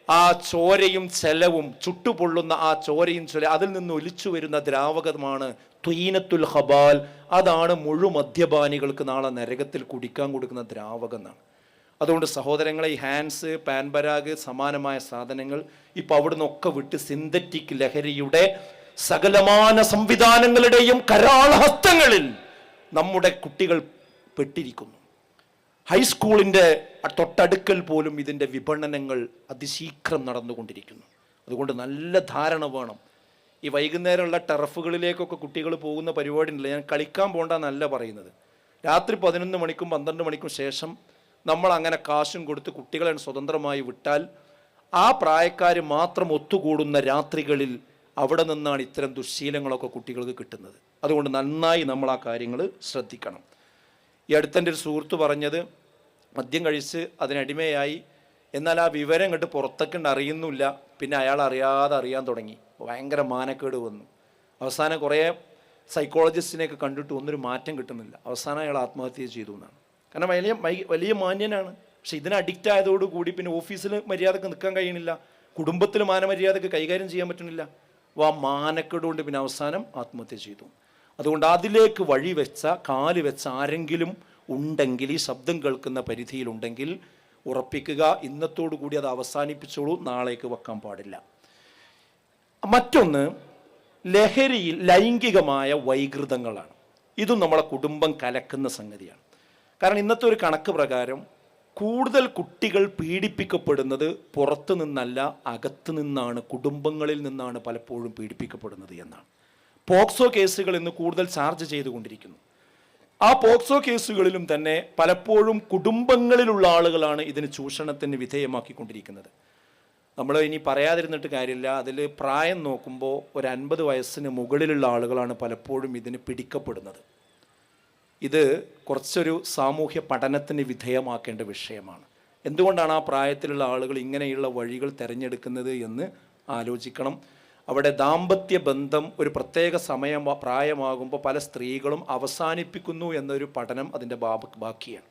ആ ചോരയും ചെലവും, ചുട്ടുപൊള്ളുന്ന ആ ചോരയും ചൊല, അതിൽ നിന്ന് ഒലിച്ചു വരുന്ന ദ്രാവകമാണ് ത്വീനത്തുൽ ഖബാൽ. അതാണ് മദ്യപാനികൾക്ക് നാളെ നരകത്തിൽ കുടിക്കാൻ കൊടുക്കുന്ന ദ്രാവകം എന്നാണ്. അതുകൊണ്ട് സഹോദരങ്ങളെ, ഈ ഹാൻസ്, പാൻപരാഗ്, സമാനമായ സാധനങ്ങൾ ഇപ്പം അവിടെ നിന്നൊക്കെ വിട്ട് സിന്തറ്റിക് ലഹരിയുടെ സകലമാന സംവിധാനങ്ങളുടെയും കരാളഹസ്തങ്ങളിൽ നമ്മുടെ കുട്ടികൾ പെട്ടിരിക്കുന്നു. ഹൈസ്കൂളിൻ്റെ തൊട്ടടുക്കൽ പോലും ഇതിൻ്റെ വിപണനങ്ങൾ അതിശീഘ്രം നടന്നുകൊണ്ടിരിക്കുന്നു. അതുകൊണ്ട് നല്ല ധാരണ വേണം. ഈ വൈകുന്നേരമുള്ള ടർഫുകളിലേക്കൊക്കെ കുട്ടികൾ പോകുന്ന പരിപാടി ഉണ്ടല്ലോ, ഞാൻ കളിക്കാൻ പോകണ്ടെന്നല്ല പറയുന്നത്. രാത്രി 11 മണിക്കും 12 മണിക്കും ശേഷം നമ്മൾ അങ്ങനെ കാശും കൊടുത്ത് കുട്ടികളെ സ്വതന്ത്രമായി വിട്ടാൽ, ആ പ്രായക്കാർ മാത്രം ഒത്തുകൂടുന്ന രാത്രികളിൽ അവിടെ നിന്നാണ് ഇത്തരം ദുശ്ശീലങ്ങളൊക്കെ കുട്ടികൾക്ക് കിട്ടുന്നത്. അതുകൊണ്ട് നന്നായി നമ്മൾ ആ കാര്യങ്ങൾ ശ്രദ്ധിക്കണം. ഈ അടുത്തെൻ്റെ ഒരു സുഹൃത്ത് പറഞ്ഞത്, മദ്യം കഴിച്ച് അതിനടിമയായി, എന്നാൽ ആ വിവരം കണ്ട് പുറത്തൊക്കെ അറിയുന്നില്ല. പിന്നെ അയാൾ അറിയാൻ തുടങ്ങി, ഭയങ്കര മാനക്കേട് വന്നു. അവസാനം കുറേ സൈക്കോളജിസ്റ്റിനെയൊക്കെ കണ്ടിട്ട് ഒന്നൊരു മാറ്റം കിട്ടുന്നില്ല. അവസാനം അയാൾ ആത്മഹത്യ ചെയ്തു എന്നാണ്. കാരണം വലിയ മാന്യനാണ്. പക്ഷെ ഇതിന് അഡിക്റ്റ് ആയതോടുകൂടി പിന്നെ ഓഫീസിൽ മര്യാദക്ക് നിൽക്കാൻ കഴിയണില്ല, കുടുംബത്തിൽ മാനമര്യാദക്ക് കൈകാര്യം ചെയ്യാൻ പറ്റുന്നില്ല. അപ്പോൾ ആ മാനക്കേട് കൊണ്ട് പിന്നെ അവസാനം ആത്മഹത്യ ചെയ്തു. അതുകൊണ്ട് അതിലേക്ക് കാല് വെച്ച ആരെങ്കിലും ഉണ്ടെങ്കിൽ, ഈ ശബ്ദം കേൾക്കുന്ന പരിധിയിലുണ്ടെങ്കിൽ ഉറപ്പിക്കുക, ഇന്നത്തോടു കൂടി അത് അവസാനിപ്പിച്ചോളൂ, നാളേക്ക് വെക്കാൻ പാടില്ല. മറ്റൊന്ന്, ലഹരിയിൽ ലൈംഗികമായ വൈകൃതങ്ങളാണ്. ഇതും നമ്മളെ കുടുംബം കലക്കുന്ന സംഗതിയാണ്. കാരണം ഇന്നത്തെ ഒരു കണക്ക് പ്രകാരം കൂടുതൽ കുട്ടികൾ പീഡിപ്പിക്കപ്പെടുന്നത് പുറത്തു നിന്നല്ല, അകത്തു നിന്നാണ്, കുടുംബങ്ങളിൽ നിന്നാണ് പലപ്പോഴും പീഡിപ്പിക്കപ്പെടുന്നത് എന്നാണ്. പോക്സോ കേസുകൾ ഇന്ന് കൂടുതൽ ചാർജ് ചെയ്തുകൊണ്ടിരിക്കുന്നു. ആ പോക്സോ കേസുകളിലും തന്നെ പലപ്പോഴും കുടുംബങ്ങളിലുള്ള ആളുകളാണ് ഇതിന് ചൂഷണത്തിന് വിധേയമാക്കിക്കൊണ്ടിരിക്കുന്നത്. നമ്മൾ ഇനി പറയാതിരുന്നിട്ട് കാര്യമില്ല. അതിൽ പ്രായം നോക്കുമ്പോൾ ഒരു 50 വയസ്സിന് മുകളിലുള്ള ആളുകളാണ് പലപ്പോഴും ഇതിന് പിടിക്കപ്പെടുന്നത്. ഇത് കുറച്ചൊരു സാമൂഹ്യ പഠനത്തിന് വിധേയമാക്കേണ്ട വിഷയമാണ്. എന്തുകൊണ്ടാണ് ആ പ്രായത്തിലുള്ള ആളുകൾ ഇങ്ങനെയുള്ള വഴികൾ തിരഞ്ഞെടുക്കുന്നത് എന്ന് ആലോചിക്കണം. അവിടെ ദാമ്പത്യ ബന്ധം ഒരു പ്രത്യേക പ്രായമാകുമ്പോൾ പല സ്ത്രീകളും അവസാനിപ്പിക്കുന്നു എന്നൊരു പഠനം അതിൻ്റെ ബാക്കിയാണ്.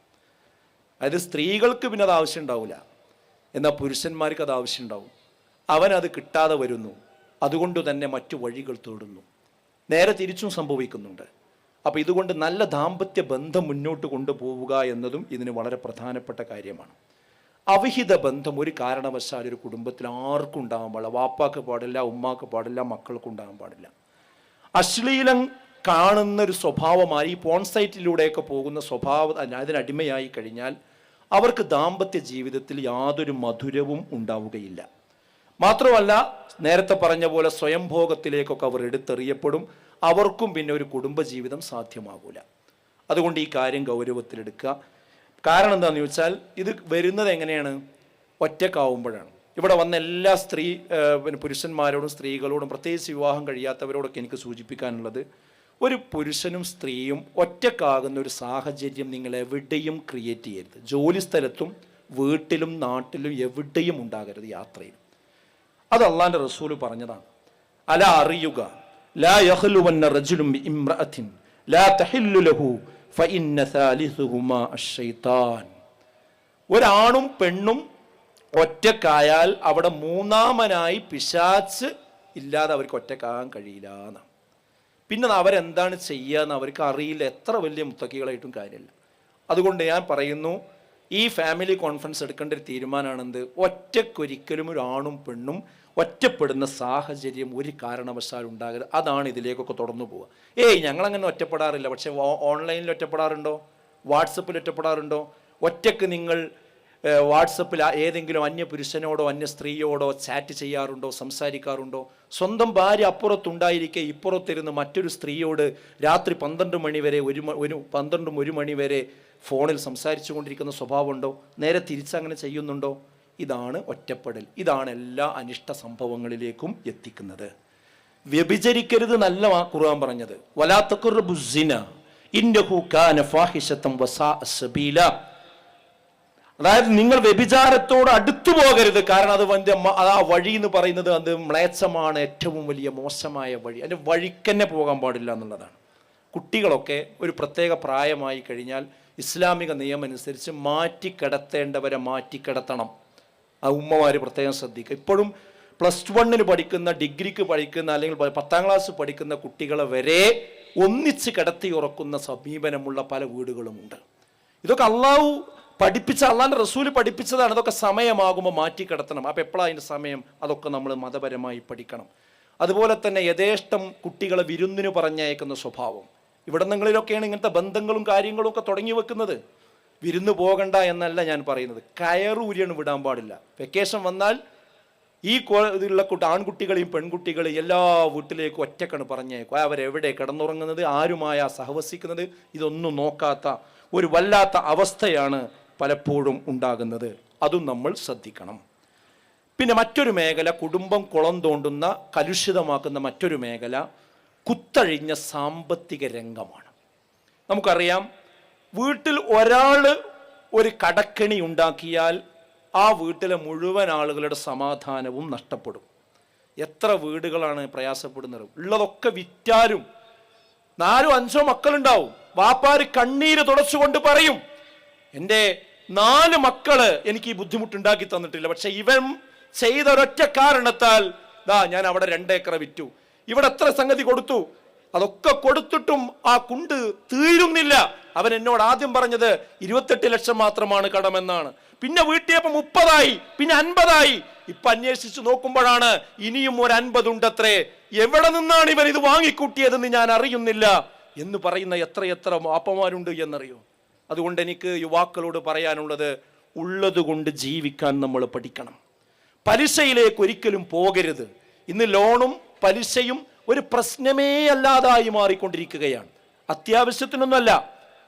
അതായത് സ്ത്രീകൾക്ക് പിന്നെ അത് ആവശ്യം ഉണ്ടാവില്ല, എന്നാൽ പുരുഷന്മാർക്ക് അത് ആവശ്യമുണ്ടാവും. അവനത് കിട്ടാതെ വരുന്നു, അതുകൊണ്ട് തന്നെ മറ്റു വഴികൾ തേടുന്നു. നേരെ തിരിച്ചും സംഭവിക്കുന്നുണ്ട്. അപ്പോൾ ഇതുകൊണ്ട് നല്ല ദാമ്പത്യ ബന്ധം മുന്നോട്ട് കൊണ്ടുപോവുക എന്നതും ഇതിന് വളരെ പ്രധാനപ്പെട്ട കാര്യമാണ്. അവിഹിത ബന്ധം ഒരു കാരണവശാലും ഒരു കുടുംബത്തിൽ ആർക്കും ഉണ്ടാകാൻ പാടില്ല. വാപ്പാക്ക് പാടില്ല, ഉമ്മാക്ക് പാടില്ല, മക്കൾക്ക് ഉണ്ടാകാൻ പാടില്ല. അശ്ലീലം കാണുന്നൊരു സ്വഭാവമായി ഈ പോൺ സൈറ്റിലൂടെയൊക്കെ പോകുന്ന സ്വഭാവം അതിനടിമയായി കഴിഞ്ഞാൽ അവർക്ക് ദാമ്പത്യ ജീവിതത്തിൽ യാതൊരു മധുരവും ഉണ്ടാവുകയില്ല. മാത്രമല്ല, നേരത്തെ പറഞ്ഞ പോലെ സ്വയംഭോഗത്തിലേക്കൊക്കെ അവർ എടുത്തെറിയപ്പെടും. അവർക്കും പിന്നെ ഒരു കുടുംബജീവിതം സാധ്യമാകൂല. അതുകൊണ്ട് ഈ കാര്യം ഗൗരവത്തിലെടുക്കുക. കാരണം എന്താണെന്ന് ചോദിച്ചാൽ ഇത് വരുന്നത് എങ്ങനെയാണ്? ഒറ്റക്കാവുമ്പോഴാണ്. ഇവിടെ വന്ന എല്ലാ പുരുഷന്മാരോടും സ്ത്രീകളോടും, പ്രത്യേകിച്ച് വിവാഹം കഴിയാത്തവരോടൊക്കെ എനിക്ക് സൂചിപ്പിക്കാനുള്ളത്, ഒരു പുരുഷനും സ്ത്രീയും ഒറ്റക്കാകുന്ന ഒരു സാഹചര്യം നിങ്ങൾ എവിടെയും ക്രിയേറ്റ് ചെയ്യരുത്. ജോലി സ്ഥലത്തും വീട്ടിലും നാട്ടിലും എവിടെയും ഉണ്ടാകരുത്, യാത്രയിൽ. അത് അള്ളാന്റെ റസൂല് പറഞ്ഞതാണ്. അല അറിയുക, ലാ യഖ്ലുവന്ന റജുലുൻ ബിഇംറഅത്തിൻ ലാ തഹില്ലു ലഹു ഫഇന്ന സാലിസുഹുമാ അശ്ശൈത്താൻ. ഒരാണും പെണ്ണും ഒറ്റക്കായാൽ അവിടെ മൂന്നാമനായി പിശാച് ഇല്ലാതെ അവർക്ക് ഒറ്റക്കാകാൻ കഴിയില്ല എന്നാണ്. പിന്നെ അവരെന്താണ് ചെയ്യുക എന്ന് അവർക്ക് അറിയില്ല. എത്ര വലിയ മുത്തക്കികളായിട്ടും കാര്യമില്ല. അതുകൊണ്ട് ഞാൻ പറയുന്നു, ഈ ഫാമിലി കോൺഫറൻസ് എടുക്കേണ്ട ഒരു തീരുമാനമാണെന്ത്? ഒറ്റക്കൊരിക്കലും ഒരു ആണും പെണ്ണും ഒറ്റപ്പെടുന്ന സാഹചര്യം ഒരു കാരണവശാലും ഉണ്ടാകരുത്. അതാണ് ഇതിലേക്കൊക്കെ തുടർന്നു പോവുക. ഞങ്ങളങ്ങനെ ഒറ്റപ്പെടാറില്ല. പക്ഷേ ഓൺലൈനിൽ ഒറ്റപ്പെടാറുണ്ടോ? വാട്സപ്പിൽ ഒറ്റപ്പെടാറുണ്ടോ? ഒറ്റക്ക് നിങ്ങൾ വാട്സപ്പിൽ ഏതെങ്കിലും അന്യ പുരുഷനോടോ അന്യ സ്ത്രീയോടോ ചാറ്റ് ചെയ്യാറുണ്ടോ? സംസാരിക്കാറുണ്ടോ? സ്വന്തം ഭാര്യ അപ്പുറത്തുണ്ടായിരിക്കെ ഇപ്പുറത്തിരുന്ന് മറ്റൊരു സ്ത്രീയോട് രാത്രി 12 മണി വരെ 1 മണി വരെ ഫോണിൽ സംസാരിച്ചു കൊണ്ടിരിക്കുന്ന സ്വഭാവമുണ്ടോ? നേരെ തിരിച്ചങ്ങനെ ചെയ്യുന്നുണ്ടോ? ഇതാണ് ഒറ്റപ്പെടൽ. ഇതാണ് എല്ലാ അനിഷ്ട സംഭവങ്ങളിലേക്കും എത്തിക്കുന്നത്. വ്യഭിചരിക്കരുത് നല്ല ഖുർആൻ പറഞ്ഞത്. വലാ തഖറബു സിന ഇന്നഹു കാന ഫാഹിശതൻ വസാഅ സബീല. അതായത് നിങ്ങൾ വ്യഭിചാരത്തോട് അടുത്തു പോകരുത്. കാരണം അത് ആ വഴി എന്ന് പറയുന്നത് അത് മ്ലേച്ഛമാണ്, ഏറ്റവും വലിയ മോശമായ വഴി. അതിൻ്റെ വഴിക്കന്നെ പോകാൻ പാടില്ല എന്നുള്ളതാണ്. കുട്ടികളൊക്കെ ഒരു പ്രത്യേക പ്രായമായി കഴിഞ്ഞാൽ ഇസ്ലാമിക നിയമം അനുസരിച്ച് മാറ്റിക്കിടത്തേണ്ടവരെ മാറ്റിക്കിടത്തണം. ആ ഉമ്മമാർ പ്രത്യേകം ശ്രദ്ധിക്കുക. ഇപ്പോഴും +1 പഠിക്കുന്ന, ഡിഗ്രിക്ക് പഠിക്കുന്ന, അല്ലെങ്കിൽ 10ാം ക്ലാസ് പഠിക്കുന്ന കുട്ടികളെ വരെ ഒന്നിച്ച് കിടത്തി ഉറക്കുന്ന സമീപനമുള്ള പല വീടുകളുമുണ്ട്. ഇതൊക്കെ അള്ളാഹു പഠിപ്പിച്ച, അള്ളാന്റെ റസൂല് പഠിപ്പിച്ചതാണ്. ഇതൊക്കെ സമയമാകുമ്പോൾ മാറ്റിക്കിടത്തണം. അപ്പോൾ എപ്പോഴാണ് അതിൻ്റെ സമയം? അതൊക്കെ നമ്മൾ മതപരമായി പഠിക്കണം. അതുപോലെ തന്നെ യഥേഷ്ടം കുട്ടികളെ വിരുന്നിന് പറഞ്ഞയക്കുന്ന സ്വഭാവം, ഇവിടങ്ങളിലൊക്കെയാണ് ഇങ്ങനത്തെ ബന്ധങ്ങളും കാര്യങ്ങളും ഒക്കെ തുടങ്ങി വെക്കുന്നത്. വിരുന്ന് പോകണ്ട എന്നല്ല ഞാൻ പറയുന്നത്, കയറൂരിയാണ് വിടാൻ പാടില്ല. വെക്കേഷൻ വന്നാൽ ഈ ഇതിലുള്ള ആൺകുട്ടികളെയും പെൺകുട്ടികളെയും എല്ലാ വീട്ടിലേക്കും ഒറ്റക്കാണ് പറഞ്ഞേക്കും. അവരെവിടെ കിടന്നുറങ്ങുന്നത്, ആരുമായ സഹവസിക്കുന്നത്, ഇതൊന്നും നോക്കാത്ത ഒരു വല്ലാത്ത അവസ്ഥയാണ് പലപ്പോഴും ഉണ്ടാകുന്നത്. അതും നമ്മൾ ശ്രദ്ധിക്കണം. പിന്നെ മറ്റൊരു മേഖല, കുടുംബം കുളം തോണ്ടുന്ന, കലുഷിതമാക്കുന്ന മറ്റൊരു മേഖല കുത്തഴിഞ്ഞ സാമ്പത്തിക രംഗമാണ്. നമുക്കറിയാം, വീട്ടിൽ ഒരാൾ ഒരു കടക്കെണി ഉണ്ടാക്കിയാൽ ആ വീട്ടിലെ മുഴുവൻ ആളുകളുടെ സമാധാനവും നഷ്ടപ്പെടും. എത്ര വീടുകളാണ് പ്രയാസപ്പെടുന്നത്? ഉള്ളതൊക്കെ വിറ്റാലും 4-5 മക്കളുണ്ടാവും. വാപ്പാര് കണ്ണീര് തുടച്ചുകൊണ്ട് പറയും, എൻ്റെ 4 മക്കള് എനിക്ക് ഈ ബുദ്ധിമുട്ടുണ്ടാക്കി തന്നിട്ടില്ല, പക്ഷെ ഇവൻ ചെയ്ത ഒരൊറ്റ കാരണത്താൽ ഞാൻ അവിടെ 2 ഏക്കർ വിറ്റു, ഇവിടെ എത്ര സംഗതി കൊടുത്തു, അതൊക്കെ കൊടുത്തിട്ടും ആ കുണ്ട് തീരുന്നില്ല. അവൻ എന്നോട് ആദ്യം പറഞ്ഞത് 28 ലക്ഷം മാത്രമാണ് കടമെന്നാണ്. പിന്നെ വീട്ടിയപ്പോൾ 30 ആയി, പിന്നെ 50 ആയി. ഇപ്പൊ അന്വേഷിച്ച് നോക്കുമ്പോഴാണ് ഇനിയും ഒരു 50 ഉണ്ടത്രേ. എവിടെ നിന്നാണ് ഇവർ ഇത് വാങ്ങിക്കൂട്ടിയതെന്ന് ഞാൻ അറിയുന്നില്ല എന്ന് പറയുന്ന എത്രയെത്ര അപ്പന്മാരുണ്ട് എന്നറിയോ. അതുകൊണ്ട് എനിക്ക് യുവാക്കളോട് പറയാനുള്ളത്, ഉള്ളത് കൊണ്ട് ജീവിക്കാൻ നമ്മൾ പഠിക്കണം. പലിശയിലേക്ക് ഒരിക്കലും പോകരുത്. ഇന്ന് ലോണും പലിശയും ഒരു പ്രശ്നമേ അല്ലാതായി മാറിക്കൊണ്ടിരിക്കുകയാണ്. അത്യാവശ്യത്തിനൊന്നുമല്ല,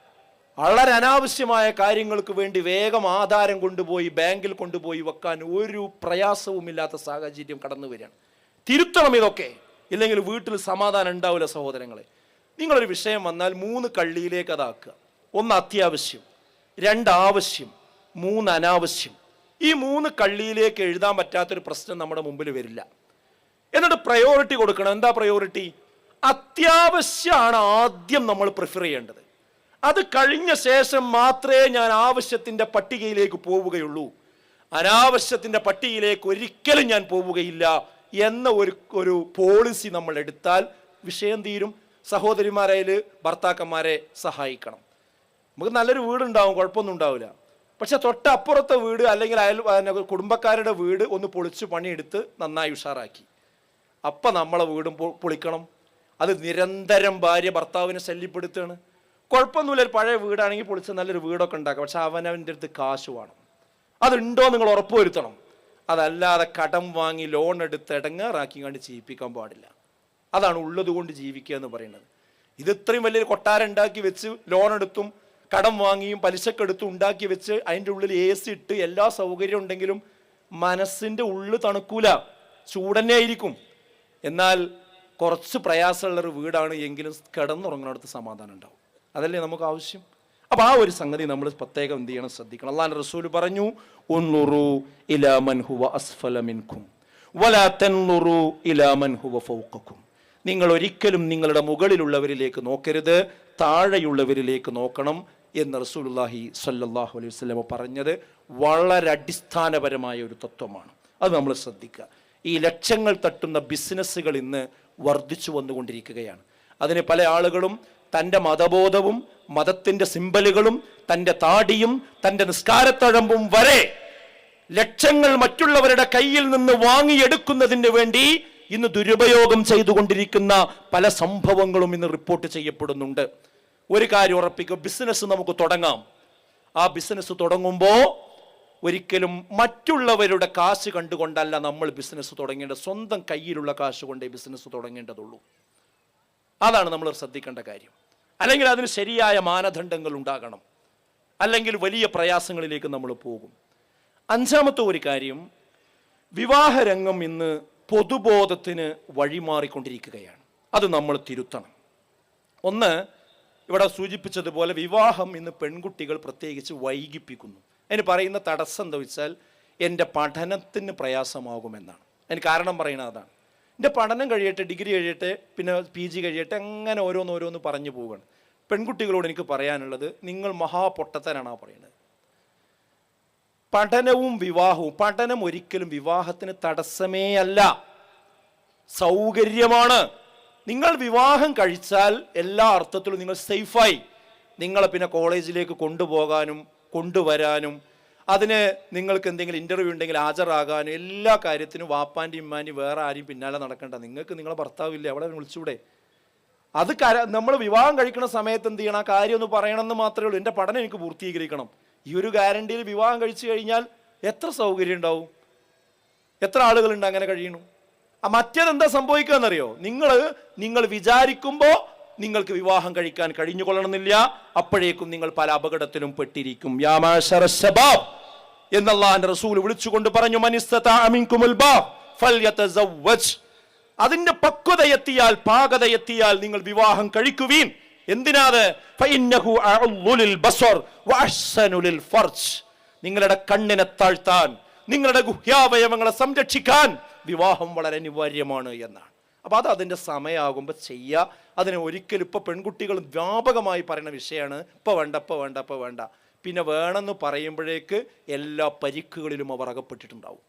വളരെ അനാവശ്യമായ കാര്യങ്ങൾക്ക് വേണ്ടി വേഗം ആധാരം കൊണ്ടുപോയി ബാങ്കിൽ കൊണ്ടുപോയി വെക്കാൻ ഒരു പ്രയാസവുമില്ലാത്ത സാഹചര്യം കടന്നു വരികയാണ്. തിരുത്തണം ഇതൊക്കെ, ഇല്ലെങ്കിൽ വീട്ടിൽ സമാധാനം ഉണ്ടാവില്ല സഹോദരങ്ങളെ. നിങ്ങളൊരു വിഷയം വന്നാൽ 3 കള്ളിയിലേക്ക് അതാക്കുക. 1 അത്യാവശ്യം, 2 ആവശ്യം, 3 അനാവശ്യം. ഈ 3 കള്ളിയിലേക്ക് എഴുതാൻ പറ്റാത്തൊരു പ്രശ്നം നമ്മുടെ മുമ്പിൽ വരില്ല. എന്നിട്ട് പ്രയോറിറ്റി കൊടുക്കണം. എന്താ പ്രയോറിറ്റി? അത്യാവശ്യമാണ് ആദ്യം നമ്മൾ പ്രിഫർ ചെയ്യേണ്ടത്. അത് കഴിഞ്ഞ ശേഷം മാത്രമേ ഞാൻ ആവശ്യത്തിൻ്റെ പട്ടികയിലേക്ക് പോവുകയുള്ളൂ. അനാവശ്യത്തിൻ്റെ പട്ടികയിലേക്ക് ഒരിക്കലും ഞാൻ പോവുകയില്ല എന്ന ഒരു പോളിസി നമ്മൾ എടുത്താൽ വിഷയം തീരും. സഹോദരിമാരായാൽ ഭർത്താക്കന്മാരെ സഹായിക്കണം. നമുക്ക് നല്ലൊരു വീടുണ്ടാവും, കുഴപ്പമൊന്നും ഉണ്ടാവില്ല. പക്ഷെ തൊട്ടപ്പുറത്തെ വീട് അല്ലെങ്കിൽ കുടുംബക്കാരുടെ വീട് ഒന്ന് പൊളിച്ച് പണിയെടുത്ത് നന്നായി ഉഷാറാക്കി. അപ്പം നമ്മളെ വീടും പൊളിക്കണം. അത് നിരന്തരം ഭാര്യ ഭർത്താവിനെ ശല്യപ്പെടുത്തുകയാണ്. കുഴപ്പമൊന്നുമില്ല, ഒരു പഴയ വീടാണെങ്കിൽ പൊളിച്ച് നല്ലൊരു വീടൊക്കെ ഉണ്ടാക്കാം. പക്ഷെ അവനവൻ്റെ അടുത്ത് കാശ് വേണം. അതുണ്ടോ നിങ്ങൾ ഉറപ്പുവരുത്തണം. അതല്ലാതെ കടം വാങ്ങി ലോൺ എടുത്ത് ഇടങ്ങാറാക്കി കണ്ട് ചെയ്യിപ്പിക്കാൻ പാടില്ല. അതാണ് ഉള്ളത് കൊണ്ട് ജീവിക്കുക എന്ന് പറയുന്നത്. ഇത് ഇത്രയും വലിയൊരു കൊട്ടാരം ഉണ്ടാക്കി വെച്ച് ലോൺ എടുത്തും കടം വാങ്ങിയും പലിശക്കെടുത്തും ഉണ്ടാക്കി വെച്ച് അതിൻ്റെ ഉള്ളിൽ AC ഇട്ട് എല്ലാ സൗകര്യം ഉണ്ടെങ്കിലും മനസ്സിൻ്റെ ഉള്ളിൽ തണുക്കൂല, ചൂടന്നെ ആയിരിക്കും. എന്നാൽ കുറച്ച് പ്രയാസമുള്ളൊരു വീടാണ് എങ്കിലും കിടന്നുറങ്ങുന്നിടത്ത് സമാധാനം ഉണ്ടാവും. അതല്ലേ നമുക്ക് ആവശ്യം. അപ്പം ആ ഒരു സംഗതി നമ്മൾ പ്രത്യേകം എന്ത് ചെയ്യണം, ശ്രദ്ധിക്കണം. അല്ലാഹുവിന്റെ റസൂൽ പറഞ്ഞു, ഉൻളുറു ഇലാ മൻ ഹുവ അസ്ഫല മിൻകും വലാ തൻളുറു ഇലാ മൻ ഹുവ ഫൗഖക്കും. നിങ്ങൾ ഒരിക്കലും നിങ്ങളുടെ മുകളിലുള്ളവരിലേക്ക് നോക്കരുത്, താഴെയുള്ളവരിലേക്ക് നോക്കണം എന്ന് റസൂലുള്ളാഹി സ്വല്ലല്ലാഹു അലൈഹി വസല്ലം പറഞ്ഞത് വളരെ അടിസ്ഥാനപരമായ ഒരു തത്വമാണ്. അത് നമ്മൾ ശ്രദ്ധിക്കുക. ഈ ലക്ഷങ്ങൾ തട്ടുന്ന ബിസിനസ്സുകൾ ഇന്ന് വർദ്ധിച്ചു വന്നുകൊണ്ടിരിക്കുകയാണ്. അതിന് പല ആളുകളും തൻ്റെ മതബോധവും മതത്തിൻ്റെ സിംബലുകളും തൻ്റെ താടിയും തൻ്റെ നിസ്കാരത്തഴമ്പും വരെ ലക്ഷങ്ങൾ മറ്റുള്ളവരുടെ കയ്യിൽ നിന്ന് വാങ്ങിയെടുക്കുന്നതിന് വേണ്ടി ഇന്ന് ദുരുപയോഗം ചെയ്തുകൊണ്ടിരിക്കുന്ന പല സംഭവങ്ങളും ഇന്ന് റിപ്പോർട്ട് ചെയ്യപ്പെടുന്നുണ്ട്. ഒരു കാര്യം ഉറപ്പിക്കുക, ബിസിനസ് നമുക്ക് തുടങ്ങാം. ആ ബിസിനസ് തുടങ്ങുമ്പോൾ ഒരിക്കലും മറ്റുള്ളവരുടെ കാശ് കണ്ടുകൊണ്ടല്ല നമ്മൾ ബിസിനസ് തുടങ്ങേണ്ടത്. സ്വന്തം കയ്യിലുള്ള കാശ് കൊണ്ടേ ബിസിനസ് തുടങ്ങേണ്ടതുള്ളൂ. അതാണ് നമ്മൾ ശ്രദ്ധിക്കേണ്ട കാര്യം. അല്ലെങ്കിൽ അതിന് ശരിയായ മാനദണ്ഡങ്ങൾ ഉണ്ടാകണം, അല്ലെങ്കിൽ വലിയ പ്രയാസങ്ങളിലേക്ക് നമ്മൾ പോകും. 5ാമത്തെ ഒരു കാര്യം, വിവാഹരംഗം ഇന്ന് പൊതുബോധത്തിന് വഴിമാറിക്കൊണ്ടിരിക്കുകയാണ്. അത് നമ്മൾ തിരുത്തണം. ഒന്ന്, ഇവിടെ സൂചിപ്പിച്ചതുപോലെ വിവാഹം ഇന്ന് പെൺകുട്ടികൾ പ്രത്യേകിച്ച് വൈകിപ്പിക്കുന്നു. അതിന് പറയുന്ന തടസ്സം എന്താ വെച്ചാൽ, എൻ്റെ പഠനത്തിന് പ്രയാസമാകുമെന്നാണ്. അതിന് കാരണം പറയുന്നത് അതാണ്. എൻ്റെ പഠനം കഴിയട്ടെ, ഡിഗ്രി കഴിയട്ടെ, പിന്നെ PG കഴിയട്ടെ, അങ്ങനെ ഓരോന്നോരോന്ന് പറഞ്ഞു പോവുകയാണ്. പെൺകുട്ടികളോട് എനിക്ക് പറയാനുള്ളത്, നിങ്ങൾ മഹാപൊട്ടത്തനാണ് പറയുന്നത്. പഠനവും വിവാഹവും, പഠനം ഒരിക്കലും വിവാഹത്തിന് തടസ്സമേ അല്ല, സൗകര്യമാണ്. നിങ്ങൾ വിവാഹം കഴിച്ചാൽ എല്ലാ അർത്ഥത്തിലും നിങ്ങൾ സേഫായി. നിങ്ങളെ പിന്നെ കോളേജിലേക്ക് കൊണ്ടുപോകാനും കൊണ്ടുവരാനും അതിന് നിങ്ങൾക്ക് എന്തെങ്കിലും ഇൻ്റർവ്യൂ ഉണ്ടെങ്കിൽ ഹാജരാകാനും എല്ലാ കാര്യത്തിനും വാപ്പാൻ്റെയും ഉമ്മാൻ്റെയും വേറെ ആരും പിന്നാലെ നടക്കണ്ട. നിങ്ങൾക്ക് നിങ്ങളെ ഭർത്താവില്ലേ, അവിടെ വിളിച്ചൂടെ? അത് നമ്മൾ വിവാഹം കഴിക്കുന്ന സമയത്ത് എന്ത് ചെയ്യണം, ആ കാര്യം ഒന്ന് പറയണമെന്ന് മാത്രമേ ഉള്ളൂ. എൻ്റെ പഠനം എനിക്ക് പൂർത്തീകരിക്കണം. ഈ ഒരു ഗ്യാരണ്ടിയിൽ വിവാഹം കഴിച്ചു കഴിഞ്ഞാൽ എത്ര സൗകര്യം ഉണ്ടാവും, എത്ര ആളുകളുണ്ട് അങ്ങനെ കഴിയണം. മറ്റേതെന്താ സംഭവിക്കുക എന്നറിയോ, നിങ്ങൾ വിചാരിക്കുമ്പോൾ നിങ്ങൾക്ക് വിവാഹം കഴിക്കാൻ കഴിഞ്ഞുകൊള്ളണമെന്നില്ല. അപ്പോഴേക്കും നിങ്ങൾ പല അപകടത്തിലും പെട്ടിരിക്കും. യാ മാശറ ശബാബ് എന്ന് അല്ലാഹുവിന്റെ റസൂൽ വിളിച്ചുകൊണ്ട് പറഞ്ഞു, മൻ ഇസ്തതാഅ മിൻകുമുൽ ബാ ഫൽയതസവ്വജ്. അതിന്റെ പക്വതയെത്തിയാൽ, പാകതയെത്തിയാൽ നിങ്ങൾ വിവാഹം കഴിക്കുവീൻ. എന്തിനാത്? ഫഇന്നഹു അഅ്ളു ലിൽ ബസർ വഅഹ്സനു ലിൽ ഫർജ്. നിങ്ങളുടെ കണ്ണിനെ താഴ്ത്താൻ, നിങ്ങളുടെ ഗുഹ്യാവയവങ്ങളെ സംരക്ഷിക്കാൻ വിവാഹം വളരെ അനിവാര്യമാണ് എന്നാണ്. അപ്പോൾ അത് അതിൻ്റെ സമയമാകുമ്പോൾ ചെയ്യുക. അതിന് ഒരിക്കലും ഇപ്പോൾ പെൺകുട്ടികൾ വ്യാപകമായി പറയുന്ന വിഷയമാണ്, ഇപ്പോൾ വേണ്ട, ഇപ്പോൾ വേണ്ട, ഇപ്പോൾ വേണ്ട. പിന്നെ വേണമെന്ന് പറയുമ്പോഴേക്ക് എല്ലാ പരിക്കുകളിലും അവർ അകപ്പെട്ടിട്ടുണ്ടാവും.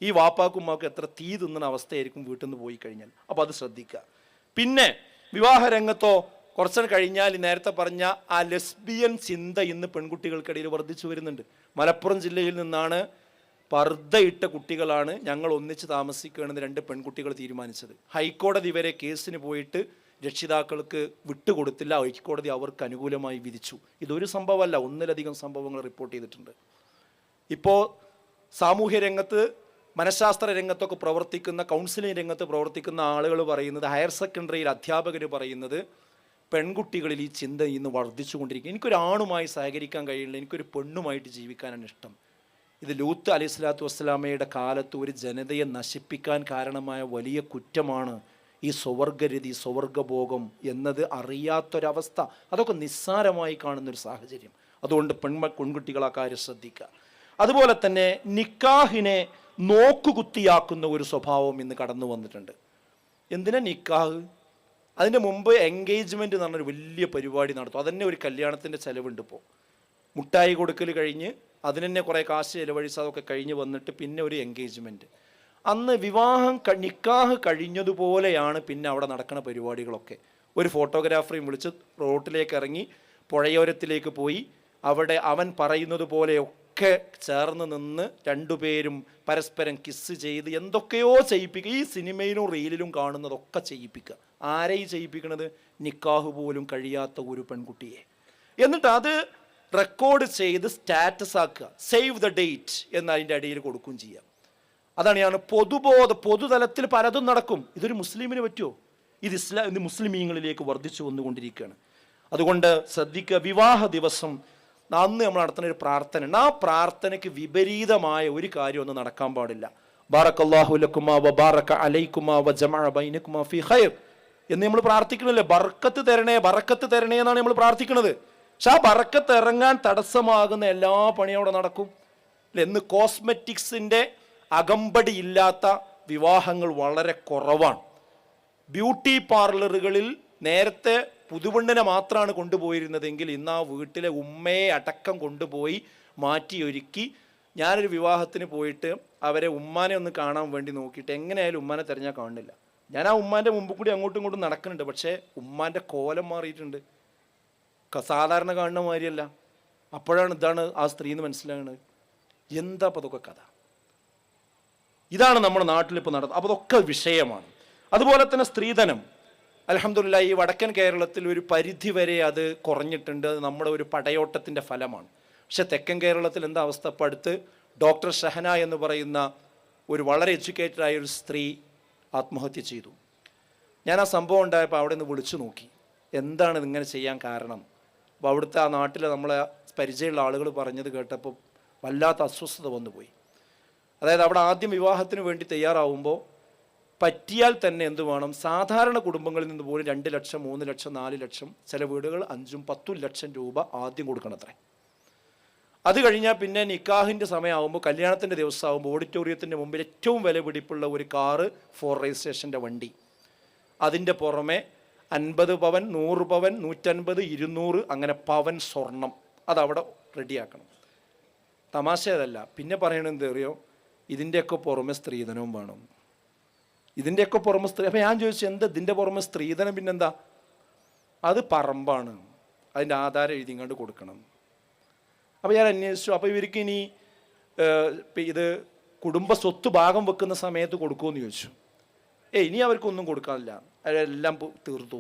ഈ വാപ്പാക്കും ഉമ്മാക്കും എത്ര തീ തിന്നുന്ന അവസ്ഥയായിരിക്കും വീട്ടിൽ നിന്ന് പോയി കഴിഞ്ഞാൽ. അപ്പോൾ അത് ശ്രദ്ധിക്കുക. പിന്നെ വിവാഹരംഗത്തോ കുറച്ച് കഴിഞ്ഞാൽ നേരത്തെ പറഞ്ഞ ആ ലെസ്ബിയൻ ചിന്ത ഇന്ന് പെൺകുട്ടികൾക്കിടയിൽ വർദ്ധിച്ചു വരുന്നുണ്ട്. മലപ്പുറം ജില്ലയിൽ നിന്നാണ് പർദ്ദയിട്ട കുട്ടികളാണ് ഞങ്ങൾ ഒന്നിച്ച് താമസിക്കുകയാണെന്ന് 2 പെൺകുട്ടികൾ തീരുമാനിച്ചത്. ഹൈക്കോടതി വരെ കേസിന് പോയിട്ട് രക്ഷിതാക്കൾക്ക് വിട്ടുകൊടുത്തില്ല. ഹൈക്കോടതി അവർക്ക് അനുകൂലമായി വിധിച്ചു. ഇതൊരു സംഭവമല്ല, ഒന്നിലധികം സംഭവങ്ങൾ റിപ്പോർട്ട് ചെയ്തിട്ടുണ്ട്. ഇപ്പോൾ സാമൂഹ്യ രംഗത്ത്, മനഃശാസ്ത്ര രംഗത്തൊക്കെ പ്രവർത്തിക്കുന്ന, കൗൺസിലിംഗ് രംഗത്ത് പ്രവർത്തിക്കുന്ന ആളുകൾ പറയുന്നത്, ഹയർ സെക്കൻഡറിയിൽ അധ്യാപകർ പറയുന്നത്, പെൺകുട്ടികളിൽ ഈ ചിന്ത ഇന്ന് വർദ്ധിച്ചുകൊണ്ടിരിക്കും. എനിക്കൊരാണുമായി സഹകരിക്കാൻ കഴിയില്ല, എനിക്കൊരു പെണ്ണുമായിട്ട് ജീവിക്കാനാണ് ഇഷ്ടം. ഇത് ലൂത്ത് അലൈഹി സ്വലാത്തു വസ്സലാമയുടെ കാലത്ത് ഒരു ജനതയെ നശിപ്പിക്കാൻ കാരണമായ വലിയ കുറ്റമാണ് ഈ സ്വവർഗരതി, സ്വവർഗഭോഗം എന്നത് അറിയാത്തൊരവസ്ഥ. അതൊക്കെ നിസ്സാരമായി കാണുന്നൊരു സാഹചര്യം. അതുകൊണ്ട് പെൺകുട്ടികൾ ആ കാര്യം ശ്രദ്ധിക്കുക. അതുപോലെ തന്നെ നിക്കാഹിനെ നോക്കുകുത്തിയാക്കുന്ന ഒരു സ്വഭാവം ഇന്ന് കടന്നു വന്നിട്ടുണ്ട്. എന്തിനാ നിക്കാഹ്? അതിൻ്റെ മുമ്പ് എൻഗേജ്മെൻറ്റ് എന്ന് പറഞ്ഞൊരു വലിയ പരിപാടി നടത്തും. അതന്നെ ഒരു കല്യാണത്തിൻ്റെ ചിലവുണ്ട്. ഇപ്പോൾ മുട്ടായി കൊടുക്കൽ കഴിഞ്ഞ് അതിന് തന്നെ കുറേ കാശ് ചിലവഴിച്ച് അതൊക്കെ കഴിഞ്ഞ് വന്നിട്ട് പിന്നെ ഒരു എൻഗേജ്മെൻറ്റ്. അന്ന് നിക്കാഹ് കഴിഞ്ഞതുപോലെയാണ് പിന്നെ അവിടെ നടക്കുന്ന പരിപാടികളൊക്കെ. ഒരു ഫോട്ടോഗ്രാഫറെയും വിളിച്ച് റോട്ടിലേക്ക് ഇറങ്ങി പുഴയോരത്തിലേക്ക് പോയി അവിടെ അവൻ പറയുന്നത് പോലെയൊക്കെ ചേർന്ന് നിന്ന് 2 പേരും പരസ്പരം കിസ് ചെയ്ത് എന്തൊക്കെയോ ചെയ്യിപ്പിക്കുക. ഈ സിനിമയിലും റീലിലും കാണുന്നതൊക്കെ ചെയ്യിപ്പിക്കുക. ആരെയും ചെയ്യിപ്പിക്കണത്? നിക്കാഹ് പോലും കഴിയാത്ത ഒരു പെൺകുട്ടിയെ. എന്നിട്ട് അത് റെക്കോർഡ് ചെയ്ത് സ്റ്റാറ്റസ് ആക്കുക, സേവ് ദ ഡേറ്റ് എന്ന് അതിൻ്റെ അടിയിൽ കൊടുക്കുകയും ചെയ്യാം. അതാണ് ഞാൻ പൊതുതലത്തിൽ പലതും നടക്കും. ഇതൊരു മുസ്ലിമിന് പറ്റുമോ? ഇത് മുസ്ലിമീങ്ങളിലേക്ക് വർദ്ധിച്ചു വന്നുകൊണ്ടിരിക്കുകയാണ്. അതുകൊണ്ട് ശ്രദ്ധിക്കുക. വിവാഹ ദിവസം അന്ന് നമ്മൾ നടത്തുന്ന ഒരു പ്രാർത്ഥന ഉണ്ട്. ആ പ്രാർത്ഥനയ്ക്ക് വിപരീതമായ ഒരു കാര്യം ഒന്നും നടക്കാൻ പാടില്ല. ബാറക്കല്ലാഹു ലക്കുമാ വ ബാറക അലൈക്കുമാ വ ജമഅ ബൈനകുമാ ഫീ ഖൈർ എന്ന് നമ്മൾ പ്രാർത്ഥിക്കണല്ലേ. ബർക്കത്ത് തരണേ, ബർക്കത്ത് തരണേ എന്നാണ് നമ്മൾ പ്രാർത്ഥിക്കുന്നത്. പക്ഷെ ആ ബർക്കത്ത് ഇറങ്ങാൻ തടസ്സമാകുന്ന എല്ലാ പണിയും അവിടെ നടക്കും. എന്ന് കോസ്മെറ്റിക്സിൻ്റെ അകമ്പടി ഇല്ലാത്ത വിവാഹങ്ങൾ വളരെ കുറവാണ്. ബ്യൂട്ടി പാർലറുകളിൽ നേരത്തെ പുതുവെണ്ണിനെ മാത്രമാണ് കൊണ്ടുപോയിരുന്നതെങ്കിൽ ഇന്ന് ആ വീട്ടിലെ ഉമ്മയെ അടക്കം കൊണ്ടുപോയി മാറ്റിയൊരുക്കി. ഞാനൊരു വിവാഹത്തിന് പോയിട്ട് അവരെ ഉമ്മാനെ ഒന്ന് കാണാൻ വേണ്ടി നോക്കിയിട്ട് എങ്ങനെയായാലും ഉമ്മാനെ തിരഞ്ഞാൽ കാണുന്നില്ല. ഞാൻ ആ ഉമ്മാൻ്റെ മുമ്പ് കൂടി അങ്ങോട്ടും ഇങ്ങോട്ടും നടക്കുന്നുണ്ട്. പക്ഷേ ഉമ്മാൻ്റെ കോലം മാറിയിട്ടുണ്ട്. സാധാരണ കാണുന്ന മാതിരിയല്ല. അപ്പോഴാണ് ഇതാണ് ആ സ്ത്രീ എന്ന് മനസ്സിലാകുന്നത്. എന്താ അപ്പോൾ അതൊക്കെ കഥ? ഇതാണ് നമ്മുടെ നാട്ടിലിപ്പോൾ നടന്നത്. അപ്പോൾ അതൊക്കെ വിഷയമാണ്. അതുപോലെ തന്നെ സ്ത്രീധനം, അൽഹംദുലില്ലാഹ്, ഈ വടക്കൻ കേരളത്തിൽ ഒരു പരിധി വരെ അത് കുറഞ്ഞിട്ടുണ്ട്. അത് നമ്മുടെ ഒരു പടയോട്ടത്തിൻ്റെ ഫലമാണ്. പക്ഷെ തെക്കൻ കേരളത്തിൽ എന്താ അവസ്ഥ? ഇപ്പോൾ അടുത്ത് ഡോക്ടർ ഷഹന എന്ന് പറയുന്ന ഒരു വളരെ എഡ്യൂക്കേറ്റഡ് ആയ ഒരു സ്ത്രീ ആത്മഹത്യ ചെയ്തു. ഞാൻ ആ സംഭവം ഉണ്ടായപ്പോൾ അവിടെ നിന്ന് വിളിച്ചു നോക്കി, എന്താണ് ഇങ്ങനെ ചെയ്യാൻ കാരണം. അപ്പോൾ അവിടുത്തെ ആ നാട്ടിലെ നമ്മളെ പരിചയമുള്ള ആളുകൾ പറഞ്ഞത് കേട്ടപ്പോൾ വല്ലാത്ത അസ്വസ്ഥത വന്നുപോയി. അതായത് അവിടെ ആദ്യം വിവാഹത്തിന് വേണ്ടി തയ്യാറാവുമ്പോൾ പറ്റിയാൽ തന്നെ എന്ത് വേണം? സാധാരണ കുടുംബങ്ങളിൽ നിന്ന് പോലും 2 ലക്ഷം, 3 ലക്ഷം, 4 ലക്ഷം, ചില വീടുകൾ 5ഉം 10ഉം ലക്ഷം രൂപ ആദ്യം കൊടുക്കണത്രേ. അത് കഴിഞ്ഞാൽ പിന്നെ നിക്കാഹിൻ്റെ സമയമാകുമ്പോൾ, കല്യാണത്തിൻ്റെ ദിവസമാകുമ്പോൾ ഓഡിറ്റോറിയത്തിൻ്റെ മുമ്പിൽ ഏറ്റവും വില പിടിപ്പുള്ള ഒരു കാറ്, 4 രജിസ്ട്രേഷൻ്റെ വണ്ടി, അതിൻ്റെ പുറമെ 50 പവൻ, 100 പവൻ, 150, 200 അങ്ങനെ പവൻ സ്വർണം അതവിടെ റെഡിയാക്കണം. തമാശ അതല്ല. പിന്നെ പറയണെന്ത് അറിയോ? ഇതിൻ്റെയൊക്കെ പുറമെ സ്ത്രീധനവും വേണം. ഇതിൻ്റെയൊക്കെ പുറമെ അപ്പോൾ ഞാൻ ചോദിച്ചു, എന്താ ഇതിൻ്റെ പുറമെ സ്ത്രീധനം? പിന്നെന്താ? അത് പറമ്പാണ്, അതിൻ്റെ ആധാരം എഴുതിങ്ങാണ്ട് കൊടുക്കണം. അപ്പോൾ ഞാൻ അന്വേഷിച്ചു. അപ്പോൾ ഇവർക്ക് ഇനി ഇത് കുടുംബ സ്വത്ത് ഭാഗം വെക്കുന്ന സമയത്ത് കൊടുക്കുമെന്ന് ചോദിച്ചു. ഇനി അവർക്കൊന്നും കൊടുക്കാനില്ല, അതെല്ലാം തീർത്തു.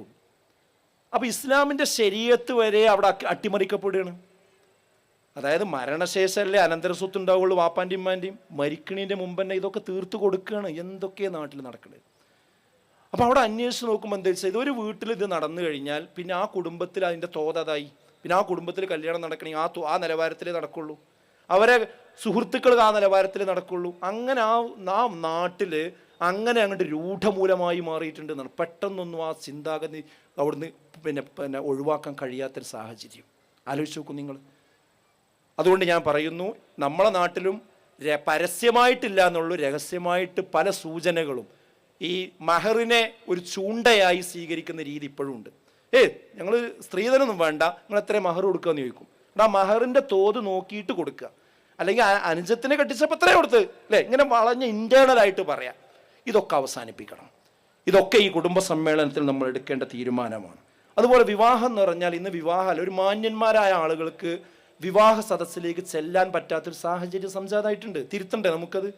അപ്പോൾ ഇസ്ലാമിൻ്റെ ശരീഅത്ത് വരെ അവിടെ അട്ടിമറിക്കപ്പെടുകയാണ്. അതായത് മരണശേഷമല്ലേ അനന്തര സ്വത്ത് ഉണ്ടാവുള്ളൂ വാപ്പാൻ്റെയും ഉമ്മാൻ്റെയും. മരിക്കണീൻ്റെ മുമ്പ് തന്നെ ഇതൊക്കെ തീർത്ത് കൊടുക്കുകയാണ്. എന്തൊക്കെയാണ് നാട്ടിൽ നടക്കുന്നത്? അപ്പോൾ അവിടെ അന്വേഷിച്ച് നോക്കുമ്പോൾ എന്താ വെച്ചാൽ, ഇതൊരു വീട്ടിൽ ഇത് നടന്നു കഴിഞ്ഞാൽ പിന്നെ ആ കുടുംബത്തിൽ അതിൻ്റെ തോതായി. പിന്നെ ആ കുടുംബത്തിൽ കല്യാണം നടക്കണമെങ്കിൽ ആ നിലവാരത്തിലേ നടക്കുള്ളൂ. അവരെ സുഹൃത്തുക്കൾ ആ നിലവാരത്തിൽ നടക്കുള്ളൂ. അങ്ങനെ ആ നാട്ടിൽ അങ്ങനെ അങ്ങോട്ട് രൂഢമൂലമായി മാറിയിട്ടുണ്ട് എന്നാണ്. പെട്ടെന്നൊന്നും ആ ചിന്താഗതി അവിടുന്ന് പിന്നെ ഒഴിവാക്കാൻ കഴിയാത്തൊരു സാഹചര്യം ആലോചിച്ച് നോക്കും നിങ്ങൾ. അതുകൊണ്ട് ഞാൻ പറയുന്നു, നമ്മളെ നാട്ടിലും പരസ്യമായിട്ടില്ല എന്നുള്ളൂ, രഹസ്യമായിട്ട് പല സൂചനകളും ഈ മഹറിനെ ഒരു ചൂണ്ടയായി സ്വീകരിക്കുന്ന രീതി ഇപ്പോഴും ഉണ്ട്. ഞങ്ങൾ സ്ത്രീധനൊന്നും വേണ്ട, നിങ്ങൾ എത്ര മഹർ കൊടുക്കുക എന്ന് ചോദിക്കും. ആ മഹറിൻ്റെ തോത് നോക്കിയിട്ട് കൊടുക്കുക. അല്ലെങ്കിൽ അനുജത്തിനെ കെട്ടിച്ചപ്പോൾ എത്രയും കൊടുത്ത് അല്ലേ, ഇങ്ങനെ വളഞ്ഞ് ഇൻറ്റേർണലായിട്ട് പറയാം. ഇതൊക്കെ അവസാനിപ്പിക്കണം. ഇതൊക്കെ ഈ കുടുംബ സമ്മേളനത്തിൽ നമ്മൾ എടുക്കേണ്ട തീരുമാനമാണ്. അതുപോലെ വിവാഹം എന്ന് പറഞ്ഞാൽ ഇന്ന് വിവാഹമല്ല, ഒരു മാന്യന്മാരായ ആളുകൾക്ക് വിവാഹ സദസ്സിലേക്ക് ചെല്ലാൻ പറ്റാത്തൊരു സാഹചര്യം സംജാതമായിട്ടുണ്ട്. തിരുത്തണ്ടേ നമുക്കത്?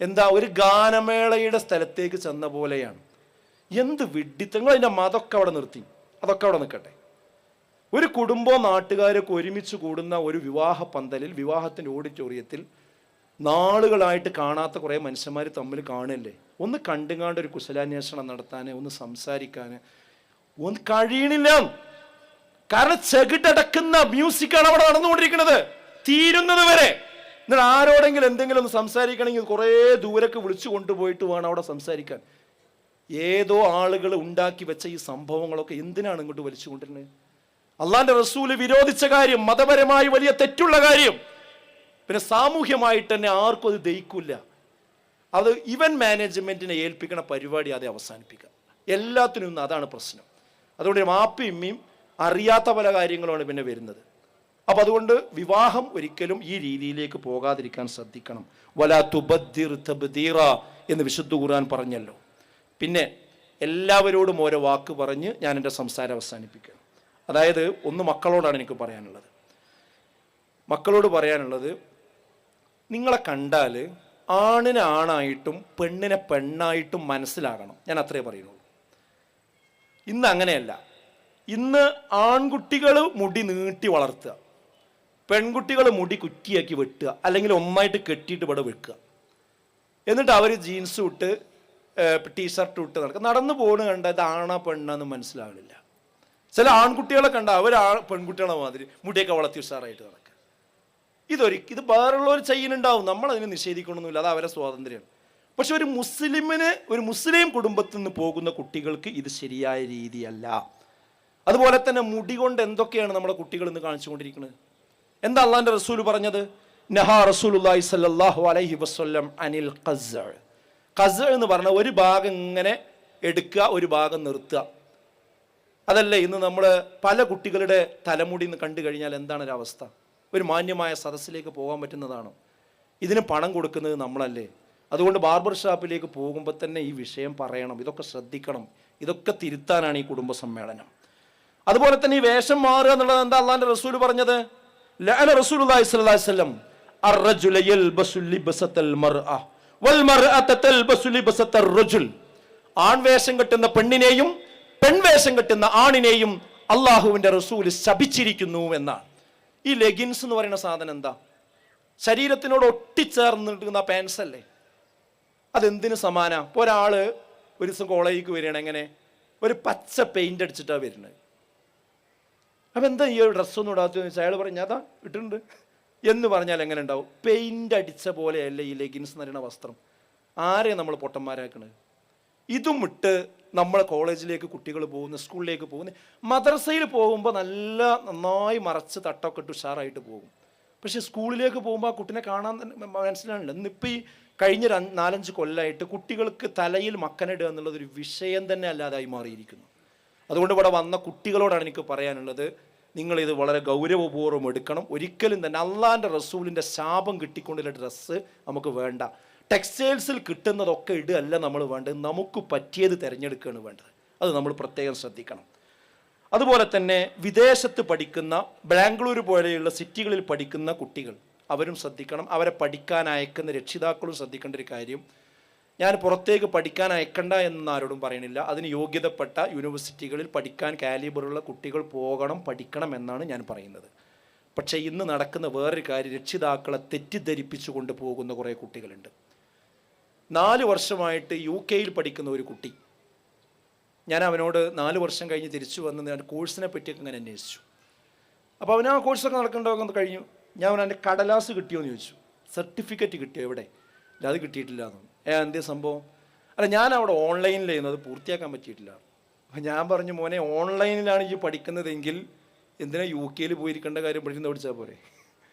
എന്താ, ഒരു ഗാനമേളയുടെ സ്ഥലത്തേക്ക് ചെന്ന പോലെയാണ്. എന്ത് വിഡ്ഢിത്തങ്ങൾ! അതിൻ്റെ മതമൊക്കെ അവിടെ നിർത്തി, അതൊക്കെ അവിടെ നിൽക്കട്ടെ. ഒരു കുടുംബവും നാട്ടുകാരൊക്കെ ഒരുമിച്ച് കൂടുന്ന ഒരു വിവാഹ പന്തലിൽ, വിവാഹത്തിൻ്റെ ഓഡിറ്റോറിയത്തിൽ നാളുകളായിട്ട് കാണാത്ത കുറേ മനുഷ്യന്മാർ തമ്മിൽ കാണല്ലേ, ഒന്ന് കണ്ടുകാണ്ട് ഒരു കുശലാന്വേഷണം നടത്താൻ, ഒന്ന് സംസാരിക്കാൻ ഒന്ന് കഴിയണില്ല. കാരണം ചെകിട്ടടക്കുന്ന മ്യൂസിക്കാണ് അവിടെ നടന്നുകൊണ്ടിരിക്കുന്നത് തീരുന്നത് വരെ. എന്നിട്ട് ആരോടെങ്കിലും എന്തെങ്കിലും ഒന്ന് സംസാരിക്കണമെങ്കിൽ കുറേ ദൂരക്ക് വിളിച്ചു കൊണ്ടുപോയിട്ട് വേണം അവിടെ സംസാരിക്കാൻ. ഏതോ ആളുകൾ ഉണ്ടാക്കി വെച്ച ഈ സംഭവങ്ങളൊക്കെ എന്തിനാണ് ഇങ്ങോട്ട് വലിച്ചു കൊണ്ടിരുന്നത്? അള്ളാന്റെ റസൂല് വിരോധിച്ച കാര്യം, മതപരമായി വലിയ തെറ്റുള്ള കാര്യം, പിന്നെ സാമൂഹ്യമായിട്ട് തന്നെ ആർക്കും അത് ദഹിക്കില്ല. അത് ഇവന്റ് മാനേജ്മെന്റിനെ ഏൽപ്പിക്കണ പരിപാടി അത് അവസാനിപ്പിക്കുക. എല്ലാത്തിനും ഇന്ന് അതാണ് പ്രശ്നം. അതുകൊണ്ട് മാപ്പിയും ഇമ്മയും അറിയാത്ത പല കാര്യങ്ങളുമാണ് പിന്നെ വരുന്നത്. അപ്പം അതുകൊണ്ട് വിവാഹം ഒരിക്കലും ഈ രീതിയിലേക്ക് പോകാതിരിക്കാൻ ശ്രദ്ധിക്കണം. വലാ തുബദ്ദിർ തബ്ദീറ എന്ന് വിശുദ്ധ ഖുർആൻ പറഞ്ഞല്ലോ. പിന്നെ എല്ലാവരോടും ഓരോ വാക്ക് പറഞ്ഞ് ഞാൻ എൻ്റെ സംസാരം അവസാനിപ്പിക്കുകയാണ്. അതായത് ഒന്ന് മക്കളോടാണ് എനിക്ക് പറയാനുള്ളത്. മക്കളോട് പറയാനുള്ളത്, നിങ്ങളെ കണ്ടാൽ ആണിനെ ആണായിട്ടും പെണ്ണിനെ പെണ്ണായിട്ടും മനസ്സിലാകണം. ഞാൻ അത്രേ പറയുന്നുള്ളൂ. ഇന്ന് അങ്ങനെയല്ല. ഇന്ന് ആൺകുട്ടികൾ മുടി നീട്ടി വളർത്തുക, പെൺകുട്ടികൾ മുടി കുറ്റിയാക്കി വെട്ടുക, അല്ലെങ്കിൽ ഒന്നായിട്ട് കെട്ടിയിട്ട് ഇവിടെ വെക്കുക. എന്നിട്ട് അവർ ജീൻസ് ഇട്ട് ടീഷർട്ട് ഇട്ട് നടക്കുക. നടന്നു പോകുന്ന കണ്ട ഇത് ആണാ പെണ്ണാന്ന് മനസ്സിലാവില്ല. ചില ആൺകുട്ടികളെ കണ്ട അവർ പെൺകുട്ടികളെ മാതിരി മുടിയൊക്കെ വളർത്തി ഉഷാറായിട്ട് നടക്കുക. ഇത് വേറുള്ളവർ ചെയ്യുന്നുണ്ടാവും, നമ്മളതിനെ നിഷേധിക്കണമെന്നില്ല, അത് അവരെ സ്വാതന്ത്ര്യമാണ്. പക്ഷെ ഒരു മുസ്ലിം കുടുംബത്തിൽ നിന്ന് പോകുന്ന കുട്ടികൾക്ക് ഇത് ശരിയായ രീതിയല്ല. അതുപോലെ തന്നെ മുടി കൊണ്ട് എന്തൊക്കെയാണ് നമ്മുടെ കുട്ടികൾ ഇന്ന് കാണിച്ചുകൊണ്ടിരിക്കുന്നത്? എന്താ അള്ളാന്റെ റസൂൽ പറഞ്ഞത്? നഹാ റസൂലുള്ളാഹി സ്വല്ലല്ലാഹു അലൈഹി വസല്ലം അനിൽ ഖസ്അ. ഖസ്അ എന്ന് പറഞ്ഞാൽ ഒരു ഭാഗം ഇങ്ങനെ എടുക്കുക, ഒരു ഭാഗം നിർത്തുക. അതല്ലേ ഇന്ന് നമ്മൾ പല കുട്ടികളുടെ തലമുടി ഇന്ന് കണ്ടു കഴിഞ്ഞാൽ എന്താണ് ഒരു അവസ്ഥ? ഒരു മാന്യമായ സദസ്സിലേക്ക് പോകാൻ പറ്റുന്നതാണോ? ഇതിന് പണം കൊടുക്കുന്നത് നമ്മളല്ലേ? അതുകൊണ്ട് ബാർബർ ഷാപ്പിലേക്ക് പോകുമ്പോൾ തന്നെ ഈ വിഷയം പറയണം, ഇതൊക്കെ ശ്രദ്ധിക്കണം, ഇതൊക്കെ തിരുത്താനാണ് ഈ കുടുംബ സമ്മേളനം. അതുപോലെ തന്നെ ഈ വേഷം മാറുക എന്നുള്ളത് എന്താ അള്ളാന്റെ റസൂൽ പറഞ്ഞത്? ലഅന റസൂലുള്ളാഹി സ്വല്ലല്ലാഹു അലൈഹി വസല്ലം അർറജുല യൽബസു ലിബസത്തൽ മർഅ വൽ മർഅത തൽബസു ലിബസത്തർ റജുൽ. ആൺവേഷം കെട്ടുന്ന പെണ്ണിനെയും പെൺവേഷം കെട്ടുന്ന ആണിനെയും അള്ളാഹുവിന്റെ റസൂൽ ശപിച്ചിരിക്കുന്നു എന്നാണ്. ഈ ലെഗിൻസ് എന്ന് പറയുന്ന സാധനം എന്താ? ശരീരത്തിനോട് ഒട്ടിച്ചേർന്നിട്ടുന്ന പാൻസ് അല്ലേ? അതെന്തിനു സമാന? ഇപ്പോൾ ഒരാള് ഒരു ദിവസം കോളേജിലേക്ക് വരികയാണ്, എങ്ങനെ ഒരു പച്ച പെയിന്റ് അടിച്ചിട്ടാണ് വരുന്നത്. അപ്പം എന്താ ഈ ഒരു ഡ്രസ്സൊന്നും ഇടാത്തതെന്ന് വെച്ചാൽ അയാൾ പറഞ്ഞാൽ അതാ ഇട്ടിട്ടുണ്ട് എന്ന് പറഞ്ഞാൽ എങ്ങനെ ഉണ്ടാവും? പെയിന്റ് അടിച്ച പോലെയല്ലേ ഈ ലെഗിൻസ് എന്ന് പറയുന്ന വസ്ത്രം? ആരെയാണ് നമ്മൾ പൊട്ടന്മാരാക്കണത്? ഇതും ഇട്ട് നമ്മളെ കോളേജിലേക്ക് കുട്ടികൾ പോകുന്നു, സ്കൂളിലേക്ക് പോകുന്നു, മദ്രസയിൽ പോകുമ്പോൾ നന്നായി മറച്ച് തട്ടൊക്കെ ഇട്ട് ഉഷാറായിട്ട് പോകും. പക്ഷെ സ്കൂളിലേക്ക് പോകുമ്പോൾ ആ കുട്ടിനെ കാണാൻ തന്നെ മനസ്സിലാണില്ല. ഇന്നിപ്പോൾ ഈ കഴിഞ്ഞ 4-5 കൊല്ലമായിട്ട് കുട്ടികൾക്ക് തലയിൽ മക്കനിടുക എന്നുള്ളതൊരു വിഷയം തന്നെ അല്ലാതായി മാറിയിരിക്കുന്നു. അതുകൊണ്ട് ഇവിടെ വന്ന കുട്ടികളോടാണ് എനിക്ക് പറയാനുള്ളത്, നിങ്ങളിത് വളരെ ഗൗരവപൂർവ്വം എടുക്കണം. ഒരിക്കലും തന്നെ അള്ളാൻ്റെ റസൂലിൻ്റെ ശാപം കിട്ടിക്കൊണ്ടുള്ള ഡ്രസ്സ് നമുക്ക് വേണ്ട. ടെക്സ്റ്റൈൽസിൽ കിട്ടുന്നതൊക്കെ ഇടുകയല്ല നമ്മൾ വേണ്ടത്, നമുക്ക് പറ്റിയത് തിരഞ്ഞെടുക്കുകയാണ് വേണ്ടത്. അത് നമ്മൾ പ്രത്യേകം ശ്രദ്ധിക്കണം. അതുപോലെ തന്നെ വിദേശത്ത് പഠിക്കുന്ന, ബാംഗ്ലൂർ പോലെയുള്ള സിറ്റികളിൽ പഠിക്കുന്ന കുട്ടികൾ അവരും ശ്രദ്ധിക്കണം. അവരെ പഠിക്കാൻ അയക്കുന്ന രക്ഷിതാക്കളും ശ്രദ്ധിക്കേണ്ട ഒരു കാര്യം, ഞാൻ പുറത്തേക്ക് പഠിക്കാൻ അയക്കണ്ട എന്ന് ആരോടും പറയണില്ല. അതിന് യോഗ്യതപ്പെട്ട യൂണിവേഴ്സിറ്റികളിൽ പഠിക്കാൻ കാലിബറുള്ള കുട്ടികൾ പോകണം, പഠിക്കണം എന്നാണ് ഞാൻ പറയുന്നത്. പക്ഷേ ഇന്ന് നടക്കുന്ന വേറൊരു കാര്യം, രക്ഷിതാക്കളെ തെറ്റിദ്ധരിപ്പിച്ചു കൊണ്ട് പോകുന്ന കുറേ കുട്ടികളുണ്ട്. 4 വർഷമായിട്ട് UK പഠിക്കുന്ന ഒരു കുട്ടി, ഞാൻ അവനോട് 4 വർഷം കഴിഞ്ഞ് തിരിച്ചു വന്ന് ഞാൻ കോഴ്സിനെ പറ്റിയൊക്കെ ഇങ്ങനെ അന്വേഷിച്ചു. അപ്പോൾ അവന് ആ കോഴ്സൊക്കെ നടക്കേണ്ടതൊക്കെ കഴിഞ്ഞു. ഞാൻ അവൻ്റെ കടലാസ് കിട്ടിയോ എന്ന് ചോദിച്ചു. സർട്ടിഫിക്കറ്റ് കിട്ടിയോ? എവിടെ? ഇല്ല, അത് കിട്ടിയിട്ടില്ല എന്ന്. എന്തേ സംഭവം? അല്ല, ഞാൻ അവിടെ ഓൺലൈനിൽ ചെയ്യുന്നത് പൂർത്തിയാക്കാൻ പറ്റിയിട്ടില്ല. അപ്പം ഞാൻ പറഞ്ഞു, മോനെ ഓൺലൈനിലാണ് ഈ പഠിക്കുന്നതെങ്കിൽ എന്തിനാ UK പോയിരിക്കേണ്ട കാര്യം പഠിച്ചാൽ പോരെ?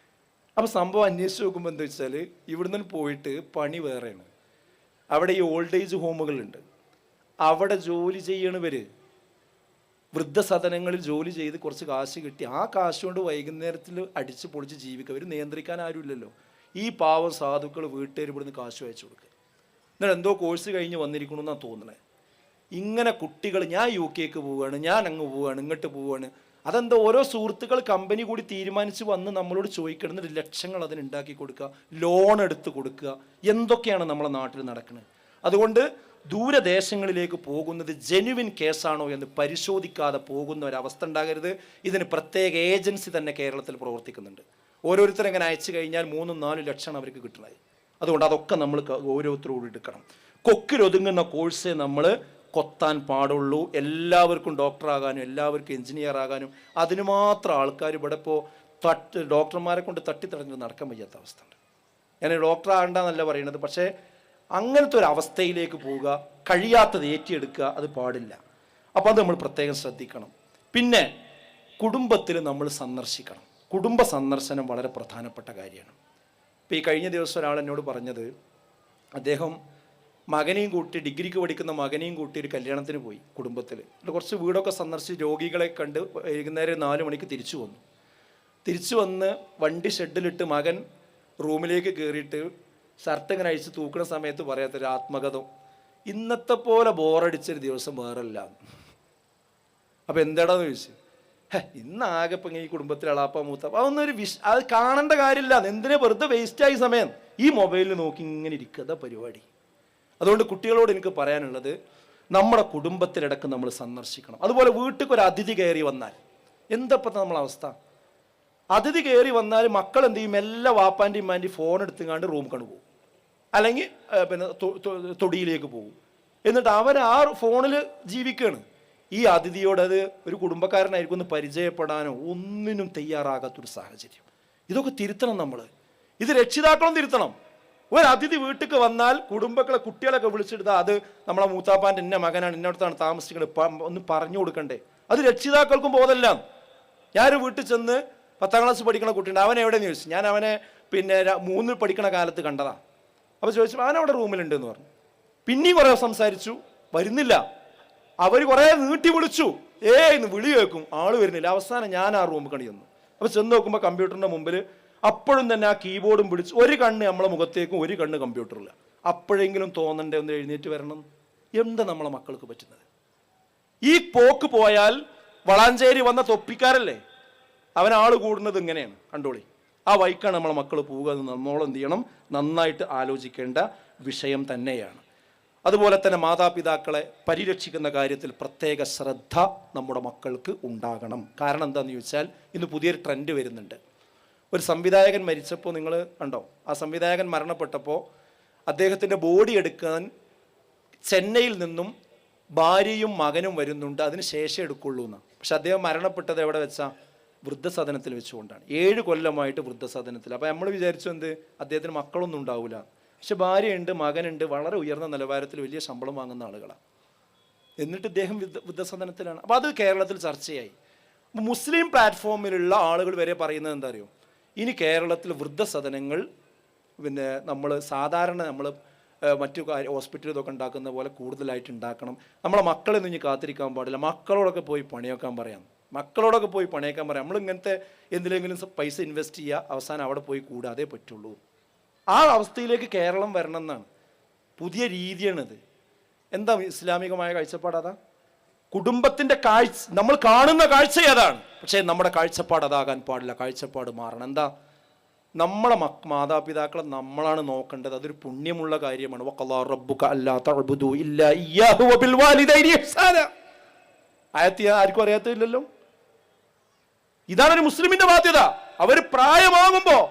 അപ്പോൾ സംഭവം അന്വേഷിച്ച് നോക്കുമ്പോൾ എന്താ വെച്ചാൽ, ഇവിടുന്ന് പോയിട്ട് പണി വേറെയാണ്. അവിടെ ഈ ഓൾഡ് ഏജ് ഹോമുകളുണ്ട്, അവിടെ ജോലി ചെയ്യണവർ വൃദ്ധസദനങ്ങളിൽ ജോലി ചെയ്ത് കുറച്ച് കാശ് കിട്ടി ആ കാശ് കൊണ്ട് വൈകുന്നേരത്തിൽ അടിച്ച് പൊളിച്ച് ജീവിക്കുക. അവർ നിയന്ത്രിക്കാൻ ആരുമില്ലല്ലോ. ഈ പാവം സാധുക്കൾ വീട്ടുകാർ ഇവിടുന്ന് കാശ് അയച്ചു കൊടുക്കുക. എന്നിട്ട് എന്തോ കോഴ്സ് കഴിഞ്ഞ് വന്നിരിക്കണമെന്നാണ് തോന്നുന്നത്. ഇങ്ങനെ കുട്ടികൾ, ഞാൻ UK പോവുകയാണ്, ഞാൻ അങ്ങ് പോവുകയാണ്, ഇങ്ങോട്ട് പോവുകയാണ്, അതെന്താ, ഓരോ സുഹൃത്തുക്കൾ കമ്പനി കൂടി തീരുമാനിച്ച് വന്ന് നമ്മളോട് ചോദിക്കുന്നത് ലക്ഷങ്ങൾ അതിന് ഉണ്ടാക്കി കൊടുക്കുക, ലോൺ എടുത്ത് കൊടുക്കുക, എന്തൊക്കെയാണ് നമ്മളെ നാട്ടിൽ നടക്കുന്നത്. അതുകൊണ്ട് ദൂരദേശങ്ങളിലേക്ക് പോകുന്നത് ജെന്യുവിൻ കേസാണോ എന്ന് പരിശോധിക്കാതെ പോകുന്ന ഒരവസ്ഥ ഉണ്ടാകരുത്. ഇതിന് പ്രത്യേക ഏജൻസി തന്നെ കേരളത്തിൽ പ്രവർത്തിക്കുന്നുണ്ട്. ഓരോരുത്തരും ഇങ്ങനെ അയച്ചു കഴിഞ്ഞാൽ 3-4 ലക്ഷമാണ് അവർക്ക് കിട്ടുന്നത്. അതുകൊണ്ട് അതൊക്കെ നമ്മൾ ഓരോരുത്തരോട് എടുക്കണം. കൊക്കിലൊതുങ്ങുന്ന കോഴ്സേ നമ്മൾ കൊത്താൻ പാടുള്ളൂ. എല്ലാവർക്കും ഡോക്ടറാകാനും എല്ലാവർക്കും എഞ്ചിനീയർ ആകാനും അതിന് മാത്രം ആൾക്കാർ ഇവിടെ ഇപ്പോൾ ഡോക്ടർമാരെ കൊണ്ട് തട്ടിത്തടഞ്ഞ് നടക്കാൻ വയ്യാത്ത അവസ്ഥ ഉണ്ട്. ഞാൻ ഡോക്ടർ ആകണ്ടെന്നല്ല പറയുന്നത്, പക്ഷേ അങ്ങനത്തെ ഒരു അവസ്ഥയിലേക്ക് പോവുക, കഴിയാത്തത് ഏറ്റെടുക്കുക, അത് പാടില്ല. അപ്പോൾ അത് നമ്മൾ പ്രത്യേകം ശ്രദ്ധിക്കണം. പിന്നെ കുടുംബത്തിൽ നമ്മൾ സന്ദർശിക്കണം. കുടുംബ സന്ദർശനം വളരെ പ്രധാനപ്പെട്ട കാര്യമാണ്. ഇപ്പോൾ ഈ കഴിഞ്ഞ ദിവസം ഒരാൾ എന്നോട് പറഞ്ഞത്, അദ്ദേഹം മകനെയും കൂട്ടി, ഡിഗ്രിക്ക് പഠിക്കുന്ന മകനെയും കൂട്ടി ഒരു കല്യാണത്തിന് പോയി കുടുംബത്തിൽ. കുറച്ച് വീടൊക്കെ സന്ദർശിച്ച് രോഗികളെ കണ്ട് വൈകുന്നേരം 4 മണിക്ക് തിരിച്ചു വന്ന് വണ്ടി ഷെഡിലിട്ട് മകൻ റൂമിലേക്ക് കയറിയിട്ട് ഷർട്ട് ഇങ്ങനെ അഴിച്ച് തൂക്കുന്ന സമയത്ത് പറയാത്തൊരു ആത്മകഥം, ഇന്നത്തെ പോലെ ബോറടിച്ചൊരു ദിവസം വേറല്ല. അപ്പം എന്താടാന്ന് ചോദിച്ചു. ഇന്നാകെ ഇപ്പം ഈ കുടുംബത്തിൽ അളാപ്പ മൂത്ത അതൊന്നൊരു അത് കാണേണ്ട കാര്യമില്ല. എന്തിനാ വെറുതെ വേസ്റ്റായി സമയം, ഈ മൊബൈലിൽ നോക്കി ഇങ്ങനെ ഇരിക്കുക പരിപാടി. അതുകൊണ്ട് കുട്ടികളോട് എനിക്ക് പറയാനുള്ളത്, നമ്മുടെ കുടുംബത്തിലിടക്ക് നമ്മൾ സന്ദർശിക്കണം. അതുപോലെ വീട്ടിൽ ഒരു അതിഥി കയറി വന്നാൽ എന്തപ്പത്തെ നമ്മളെ അവസ്ഥ? അതിഥി കയറി വന്നാൽ മക്കൾ എന്ത് ചെയ്യും? എല്ലാ വാപ്പാൻ്റെയും ഉമ്മാൻ്റെയും ഫോൺ എടുത്തുകൊണ്ട് റൂം കണ്ടുപോകും, അല്ലെങ്കിൽ പിന്നെ തൊടിയിലേക്ക് പോകും. എന്നിട്ട് അവർ ആ ഫോണിൽ ജീവിക്കുകയാണ്. ഈ അതിഥിയോട് അത് ഒരു കുടുംബക്കാരനായിരിക്കും ഒന്ന് പരിചയപ്പെടാനോ ഒന്നിനും തയ്യാറാകാത്തൊരു സാഹചര്യം. ഇതൊക്കെ തിരുത്തണം നമ്മൾ. ഇത് രക്ഷിതാക്കളും തിരുത്തണം. ഒരു അതിഥി വീട്ടിൽ വന്നാൽ കുടുംബങ്ങളെ കുട്ടികളൊക്കെ വിളിച്ചെടുത്താൽ അത് നമ്മളെ മൂത്താപ്പാൻ്റെ ഇന്ന മകനാണ്, ഇന്നടത്താണ് താമസിക്കുന്നത് ഒന്ന് പറഞ്ഞു കൊടുക്കണ്ടേ? അത് രക്ഷിതാക്കൾക്കും ബോധമല്ല. ഞാനൊരു വീട്ടിൽ ചെന്ന് 10ാം ക്ലാസ് പഠിക്കുന്ന കുട്ടിയുണ്ട്, അവൻ എവിടെയെന്ന് ചോദിച്ചു. ഞാൻ അവനെ പിന്നെ 3ൽ പഠിക്കണ കാലത്ത് കണ്ടതാണ്. അപ്പോൾ ചോദിച്ചു, അവനവിടെ റൂമിലുണ്ട് എന്ന് പറഞ്ഞു. പിന്നെയും കുറേ സംസാരിച്ചു, വരുന്നില്ല. അവർ കുറേ നീട്ടി വിളിച്ചു, ഇന്ന് വിളി കേൾക്കും, ആള് വരുന്നില്ല. അവസാനം ഞാൻ ആ റൂമിൽ കണി ചെന്നു. അപ്പോൾ ചെന്ന് നോക്കുമ്പോൾ കമ്പ്യൂട്ടറിൻ്റെ മുമ്പിൽ അപ്പോഴും തന്നെ ആ കീബോർഡും പിടിച്ച് ഒരു കണ്ണ് നമ്മളെ മുഖത്തേക്കും ഒരു കണ്ണ് കമ്പ്യൂട്ടറില്ല. അപ്പോഴെങ്കിലും തോന്നണ്ടേ ഒന്ന് എഴുന്നേറ്റ് വരണം? എന്താ നമ്മളെ മക്കൾക്ക് പറ്റുന്നത്? ഈ പോക്ക് പോയാൽ വളാഞ്ചേരി വന്ന തൊപ്പിക്കാരല്ലേ, അവനാൾ കൂടുന്നത് ഇങ്ങനെയാണ്, കണ്ടോളി. ആ വൈക്കാണ് നമ്മളെ മക്കൾ പോവുക എന്ന് നമ്മൾ എന്ത് ചെയ്യണം? നന്നായിട്ട് ആലോചിക്കേണ്ട വിഷയം തന്നെയാണ്. അതുപോലെ തന്നെ മാതാപിതാക്കളെ പരിരക്ഷിക്കുന്ന കാര്യത്തിൽ പ്രത്യേക ശ്രദ്ധ നമ്മുടെ മക്കൾക്ക് ഉണ്ടാകണം. കാരണം എന്താണെന്ന് ചോദിച്ചാൽ, ഇന്ന് പുതിയൊരു ട്രെൻഡ് വരുന്നുണ്ട്. ഒരു സംവിധായകൻ മരിച്ചപ്പോൾ നിങ്ങൾ കണ്ടോ? ആ സംവിധായകൻ മരണപ്പെട്ടപ്പോൾ അദ്ദേഹത്തിൻ്റെ ബോഡി എടുക്കാൻ ചെന്നൈയിൽ നിന്നും ഭാര്യയും മകനും വരുന്നുണ്ട്, അതിന് ശേഷം എടുക്കുള്ളൂ എന്നാണ്. പക്ഷെ അദ്ദേഹം മരണപ്പെട്ടത് എവിടെ വെച്ചാൽ? വൃദ്ധസദനത്തിൽ വെച്ചുകൊണ്ടാണ്. 7 കൊല്ലമായിട്ട് വൃദ്ധസദനത്തിൽ. അപ്പോൾ നമ്മൾ വിചാരിച്ചു എന്ത്, അദ്ദേഹത്തിന് മക്കളൊന്നും ഉണ്ടാവില്ല. പക്ഷെ ഭാര്യയുണ്ട്, മകനുണ്ട്, വളരെ ഉയർന്ന നിലവാരത്തിൽ വലിയ ശമ്പളം വാങ്ങുന്ന ആളുകളാണ്. എന്നിട്ട് ഇദ്ദേഹം വൃദ്ധസദനത്തിലാണ്. അപ്പോൾ അത് കേരളത്തിൽ ചർച്ചയായി. മുസ്ലിം പ്ലാറ്റ്ഫോമിലുള്ള ആളുകൾ വരെ പറയുന്നത് എന്താ അറിയോ? ഇനി കേരളത്തിൽ വൃദ്ധസദനങ്ങൾ പിന്നെ നമ്മൾ സാധാരണ നമ്മൾ മറ്റു ഹോസ്പിറ്റൽ ഇതൊക്കെ ഉണ്ടാക്കുന്ന പോലെ കൂടുതലായിട്ട് ഉണ്ടാക്കണം. നമ്മളെ മക്കളൊന്നും ഇനി കാത്തിരിക്കാൻ പാടില്ല, മക്കളോടൊക്കെ പോയി പണിയൊക്കാൻ പറയാം. നമ്മൾ ഇങ്ങനത്തെ എന്തിലെങ്കിലും പൈസ ഇൻവെസ്റ്റ് ചെയ്യുക, അവസാനം അവിടെ പോയി കൂടാതെ പറ്റുള്ളൂ. ആ അവസ്ഥയിലേക്ക് കേരളം വരണം എന്നാണ്. പുതിയ രീതിയാണിത്. എന്താ ഇസ്ലാമികമായ കാഴ്ചപ്പാട്? അതാ കുടുംബത്തിൻ്റെ കാഴ്ച, നമ്മൾ കാണുന്ന കാഴ്ച അതാണ്. പക്ഷേ നമ്മുടെ കാഴ്ചപ്പാട് അതാകാൻ പാടില്ല. കാഴ്ചപ്പാട് മാറണം. എന്താ? നമ്മളെ മാതാപിതാക്കളെ നമ്മളാണ് നോക്കേണ്ടത്. അതൊരു പുണ്യമുള്ള കാര്യമാണ്. വഖളാ റബ്ബുക അല്ലാ തഅ്ബുദൂ ഇല്ലാ ഇയ്യാഹു വബിൽ വാലിദൈനി ഇഹ്സാന. ആയത്ത് ആർക്കും അറിയാത്തില്ലല്ലോ. ഇതാണ് ഒരു മുസ്ലിമിന്റെ ബാധ്യത. അവർ പ്രായമാകുമ്പോൾ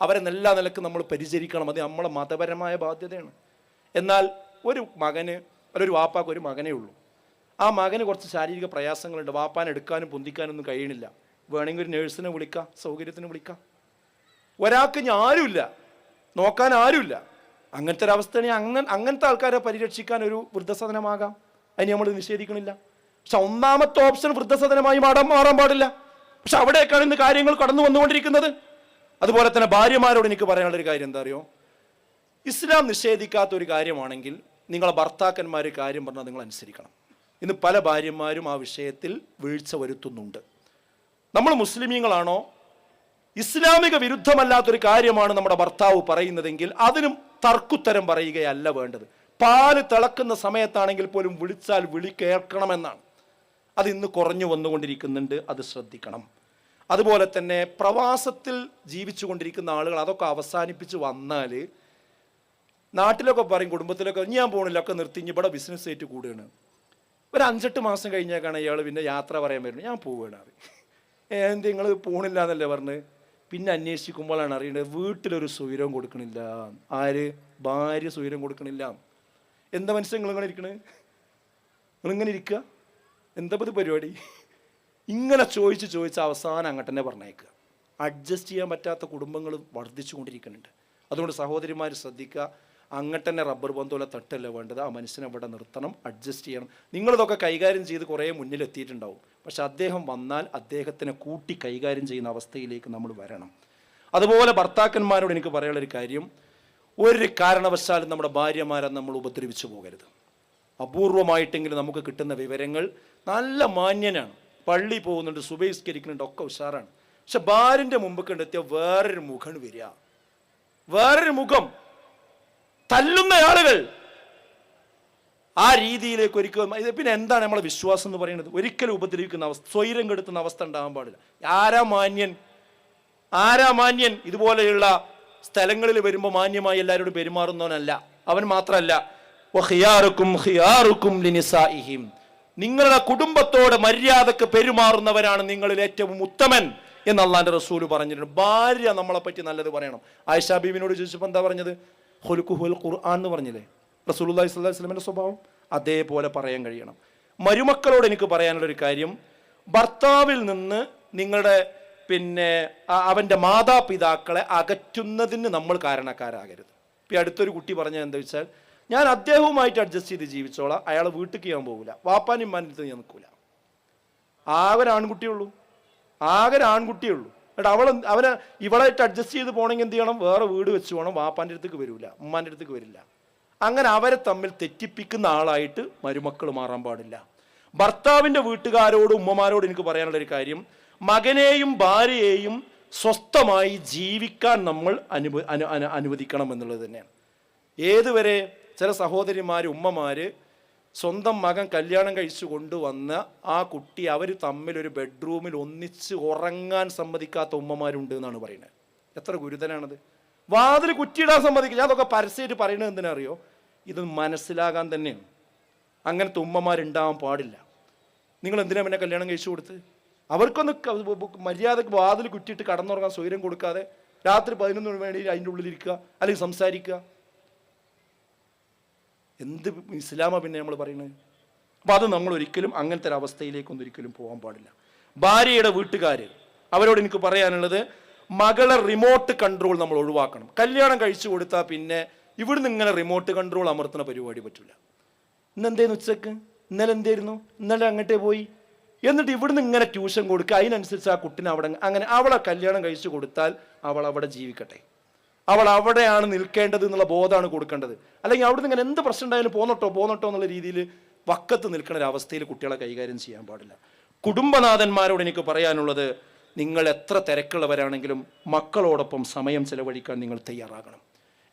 അവരെ എല്ലാ നിലക്ക് നമ്മൾ പരിചരിക്കണം. അത് നമ്മളെ മതപരമായ ബാധ്യതയാണ്. എന്നാൽ ഒരു മകന് ഒരു വാപ്പാക്ക് ഒരു മകനേ ഉള്ളൂ. ആ മകന് കുറച്ച് ശാരീരിക പ്രയാസങ്ങളുണ്ട്. വാപ്പാൻ എടുക്കാനും പൊന്തിക്കാനൊന്നും കഴിയണില്ല. വേണമെങ്കിൽ ഒരു നേഴ്സിനെ വിളിക്കാം, സൗകര്യത്തിന് വിളിക്കാം. ഒരാൾക്ക് ഇനി ആരുമില്ല, നോക്കാൻ ആരുമില്ല. അങ്ങനത്തെ ഒരു അവസ്ഥയാണെങ്കിൽ അങ്ങനത്തെ ആൾക്കാരെ പരിരക്ഷിക്കാൻ ഒരു വൃദ്ധസദനമാകാം. അതിന് നമ്മൾ നിഷേധിക്കണില്ല. പക്ഷെ ഒന്നാമത്തെ ഓപ്ഷൻ വൃദ്ധസദനമായി മാറാൻ പാടില്ല. പക്ഷെ അവിടേക്കാണ് ഇന്ന് കാര്യങ്ങൾ കടന്നു വന്നുകൊണ്ടിരിക്കുന്നത്. അതുപോലെ തന്നെ ഭാര്യമാരോട് എനിക്ക് പറയാനുള്ളൊരു കാര്യം എന്താ അറിയോ? ഇസ്ലാം നിഷേധിക്കാത്ത ഒരു കാര്യമാണെങ്കിൽ നിങ്ങളെ ഭർത്താക്കന്മാർ കാര്യം പറഞ്ഞാൽ നിങ്ങൾ അനുസരിക്കണം. ഇന്ന് പല ഭാര്യമാരും ആ വിഷയത്തിൽ വീഴ്ച വരുത്തുന്നുണ്ട്. നമ്മൾ മുസ്ലിമീങ്ങളാണോ, ഇസ്ലാമിക വിരുദ്ധമല്ലാത്തൊരു കാര്യമാണ് നമ്മുടെ ഭർത്താവ് പറയുന്നതെങ്കിൽ അതിനും തർക്കുത്തരം പറയുകയല്ല വേണ്ടത്. പാല് തിളക്കുന്ന സമയത്താണെങ്കിൽ പോലും വിളിച്ചാൽ വിളി കേൾക്കണമെന്നാണ്. അത് ഇന്ന് കുറഞ്ഞു വന്നുകൊണ്ടിരിക്കുന്നുണ്ട്, അത് ശ്രദ്ധിക്കണം. അതുപോലെ തന്നെ പ്രവാസത്തിൽ ജീവിച്ചു കൊണ്ടിരിക്കുന്ന ആളുകൾ അതൊക്കെ അവസാനിപ്പിച്ച് വന്നാൽ നാട്ടിലൊക്കെ പറയും, കുടുംബത്തിലൊക്കെ ഞാൻ പോകണില്ല, ഒക്കെ നിർത്തി ഇവിടെ ബിസിനസ് ആയിട്ട് കൂടുകയാണ്. ഒരു 5-8 മാസം കഴിഞ്ഞേക്കാണ് ഇയാൾ പിന്നെ യാത്ര പറയാൻ വരുന്നത്, ഞാൻ പോവുകയാണ്. എന്ത് നിങ്ങൾ പോകണില്ല എന്നല്ലേ പറഞ്ഞ്. പിന്നെ അന്വേഷിക്കുമ്പോഴാണ് അറിയേണ്ടത് വീട്ടിലൊരു സ്വൈരവും കൊടുക്കണില്ല. ആര്? ഭാര്യ സ്വൈരം കൊടുക്കണില്ല. എന്താ മനസ്സിൽ നിങ്ങളിങ്ങനെ ഇരിക്കണേ? നിങ്ങളിങ്ങനെ ഇരിക്കുക, എന്താ ഇത് പരിപാടി? ഇങ്ങനെ ചോദിച്ച് അവസാനം അങ്ങോട്ട് തന്നെ പറഞ്ഞേക്കുക. അഡ്ജസ്റ്റ് ചെയ്യാൻ പറ്റാത്ത കുടുംബങ്ങൾ വർദ്ധിച്ചു കൊണ്ടിരിക്കുന്നുണ്ട്. അതുകൊണ്ട് സഹോദരിമാർ ശ്രദ്ധിക്കുക, അങ്ങോട്ട് തന്നെ റബ്ബർ ബന്ധുവിലെ തട്ടല്ല വേണ്ടത്. ആ മനുഷ്യനെ ഇവിടെ നിർത്തണം, അഡ്ജസ്റ്റ് ചെയ്യണം. നിങ്ങളിതൊക്കെ കൈകാര്യം ചെയ്ത് കുറേ മുന്നിലെത്തിയിട്ടുണ്ടാവും. പക്ഷെ അദ്ദേഹം വന്നാൽ അദ്ദേഹത്തിനെ കൂട്ടി കൈകാര്യം ചെയ്യുന്ന അവസ്ഥയിലേക്ക് നമ്മൾ വരണം. അതുപോലെ ഭർത്താക്കന്മാരോട് എനിക്ക് പറയാനുള്ളൊരു കാര്യം, ഒരു കാരണവശാലും നമ്മുടെ ഭാര്യമാരെ നമ്മൾ ഉപദ്രവിച്ചു പോകരുത്. അപൂർവമായിട്ടെങ്കിലും നമുക്ക് കിട്ടുന്ന വിവരങ്ങൾ നല്ല മാന്യനാണ്, പള്ളി പോകുന്നുണ്ട്, സുബഹിസ്കരിക്കുന്നുണ്ട്, ഒക്കെ ഉഷാറാണ്. പക്ഷെ ഭാര്യൻ്റെ മുമ്പ് കണ്ടെത്തിയ വേറൊരു മുഖം വരിക, വേറൊരു മുഖം, തല്ലുന്ന ആളുകൾ. ആ രീതിയിലേക്ക് ഒരിക്കലും പിന്നെ എന്താണ് നമ്മളെ വിശ്വാസം എന്ന് പറയുന്നത്? ഒരിക്കലും ഉപദ്രവിക്കുന്ന അവസ്ഥ, സ്വൈരം കെടുത്തുന്ന അവസ്ഥ ഉണ്ടാകാൻ പാടില്ല. ആരാ മാന്യൻ? ഇതുപോലെയുള്ള സ്ഥലങ്ങളിൽ വരുമ്പോൾ മാന്യമായി എല്ലാവരോടും പെരുമാറുന്നവനല്ല. അവൻ മാത്രമല്ല, നിങ്ങളുടെ കുടുംബത്തോട് മര്യാദക്ക് പെരുമാറുന്നവരാണ് നിങ്ങളിൽ ഏറ്റവും ഉത്തമൻ എന്ന് അള്ളാന്റെ റസൂല് പറഞ്ഞിട്ടുണ്ട്. ഭാര്യ നമ്മളെ പറ്റി നല്ലത് പറയണം. ആയിഷ ബീവിനോട് ചോദിച്ചപ്പോൾ എന്താ പറഞ്ഞത്? ഖുലുഖുൽ ഖുർആൻ എന്ന് പറഞ്ഞില്ലേ? റസൂലുള്ളാഹി സ്വല്ലല്ലാഹു അലൈഹി വസല്ലമയുടെ സ്വഭാവം അതേപോലെ പറയാൻ കഴിയണം. മരുമക്കളോട് എനിക്ക് പറയാനുള്ളൊരു കാര്യം, ഭർത്താവിൽ നിന്ന് നിങ്ങളുടെ അവൻ്റെ മാതാപിതാക്കളെ അകറ്റുന്നതിന് നമ്മൾ കാരണക്കാരാകരുത്. ഇപ്പം അടുത്തൊരു കുട്ടി പറഞ്ഞത് എന്താ വെച്ചാൽ, ഞാൻ അദ്ദേഹവുമായിട്ട് അഡ്ജസ്റ്റ് ചെയ്ത് ജീവിച്ചോളാം, അയാളെ വീട്ടിലേക്ക് ഞാൻ പോകില്ല, വാപ്പാനും ഉമ്മാൻ്റെ അടുത്ത് ഞാൻ നിൽക്കില്ല. ആകെ ഒരു ആൺകുട്ടിയുള്ളൂ. എന്നിട്ട് അവനെ ഇവളായിട്ട് അഡ്ജസ്റ്റ് ചെയ്ത് പോകണമെങ്കിൽ എന്ത് ചെയ്യണം? വേറെ വീട് വെച്ച് പോകണം. വാപ്പാൻ്റെ അടുത്തേക്ക് വരില്ല, ഉമ്മാൻ്റെ അടുത്തേക്ക് വരില്ല. അങ്ങനെ അവരെ തമ്മിൽ തെറ്റിപ്പിക്കുന്ന ആളായിട്ട് മരുമക്കൾ മാറാൻ പാടില്ല. ഭർത്താവിൻ്റെ വീട്ടുകാരോടും ഉമ്മമാരോടും എനിക്ക് പറയാനുള്ളൊരു കാര്യം, മകനെയും ഭാര്യയെയും സ്വസ്ഥമായി ജീവിക്കാൻ നമ്മൾ അനുവദിക്കണം എന്നുള്ളത് തന്നെയാണ്. ഏതുവരെ ചില സഹോദരിമാർ, ഉമ്മമാർ സ്വന്തം മകൻ കല്യാണം കഴിച്ചു കൊണ്ടുവന്ന ആ കുട്ടി അവർ തമ്മിലൊരു ബെഡ്റൂമിൽ ഒന്നിച്ച് ഉറങ്ങാൻ സമ്മതിക്കാത്ത ഉമ്മമാരുണ്ട് എന്നാണ് പറയുന്നത്. എത്ര ഗുരുതരാണത്! വാതിൽ കുറ്റിയിടാൻ സമ്മതിക്കില്ല. ഞാൻ അതൊക്കെ പരസ്യമായിട്ട് പറയുന്നത് എന്തിനറിയോ? ഇത് മനസ്സിലാകാൻ തന്നെയാണ്. അങ്ങനത്തെ ഉമ്മമാരുണ്ടാവാൻ പാടില്ല. നിങ്ങൾ എന്തിനാ പിന്നെ കല്യാണം കഴിച്ചു കൊടുത്ത്? അവർക്കൊന്ന് മര്യാദക്ക് വാതിൽ കുറ്റിയിട്ട് കടന്നുറങ്ങാൻ സ്വൈരം കൊടുക്കാതെ രാത്രി 11 മണി വേണ്ടി അതിൻ്റെ ഉള്ളിലിരിക്കുക, അല്ലെങ്കിൽ സംസാരിക്കുക. എന്ത് ഇസ്ലാമാ പിന്നെ നമ്മൾ പറയുന്നത്? അപ്പം അത് നമ്മൾ ഒരിക്കലും അങ്ങനത്തെ ഒരു അവസ്ഥയിലേക്കൊന്നും ഒരിക്കലും പോകാൻ പാടില്ല. ഭാര്യയുടെ വീട്ടുകാർ, അവരോട് എനിക്ക് പറയാനുള്ളത്, മകളെ റിമോട്ട് കൺട്രോൾ നമ്മൾ ഒഴിവാക്കണം. കല്യാണം കഴിച്ചു കൊടുത്താൽ പിന്നെ ഇവിടുന്ന് ഇങ്ങനെ റിമോട്ട് കൺട്രോൾ അമർത്തുന്ന പരിപാടി പറ്റില്ല. ഇന്നെന്തേന്ന് ഉച്ചക്ക്, ഇന്നലെ എന്തായിരുന്നു, ഇന്നലെ അങ്ങോട്ടേ പോയി, എന്നിട്ട് ഇവിടുന്ന് ഇങ്ങനെ ട്യൂഷൻ കൊടുക്കുക. അതിനനുസരിച്ച് ആ കുട്ടിനെ അവിടെ അങ്ങനെ അവളെ കല്യാണം കഴിച്ചു കൊടുത്താൽ അവൾ അവിടെ ജീവിക്കട്ടെ, അവൾ അവിടെയാണ് നിൽക്കേണ്ടത് എന്നുള്ള ബോധമാണ് കൊടുക്കേണ്ടത്. അല്ലെങ്കിൽ അവിടുന്ന് ഇങ്ങനെ എന്ത് പ്രശ്നം ഉണ്ടായാലും പോന്നോട്ടോ എന്നുള്ള രീതിയിൽ വക്കത്ത് നിൽക്കുന്ന ഒരു അവസ്ഥയിൽ കുട്ടികളെ കൈകാര്യം ചെയ്യാൻ പാടില്ല. കുടുംബനാഥന്മാരോട് എനിക്ക് പറയാനുള്ളത്, നിങ്ങൾ എത്ര തിരക്കുള്ളവരാണെങ്കിലും മക്കളോടൊപ്പം സമയം ചെലവഴിക്കാൻ നിങ്ങൾ തയ്യാറാകണം.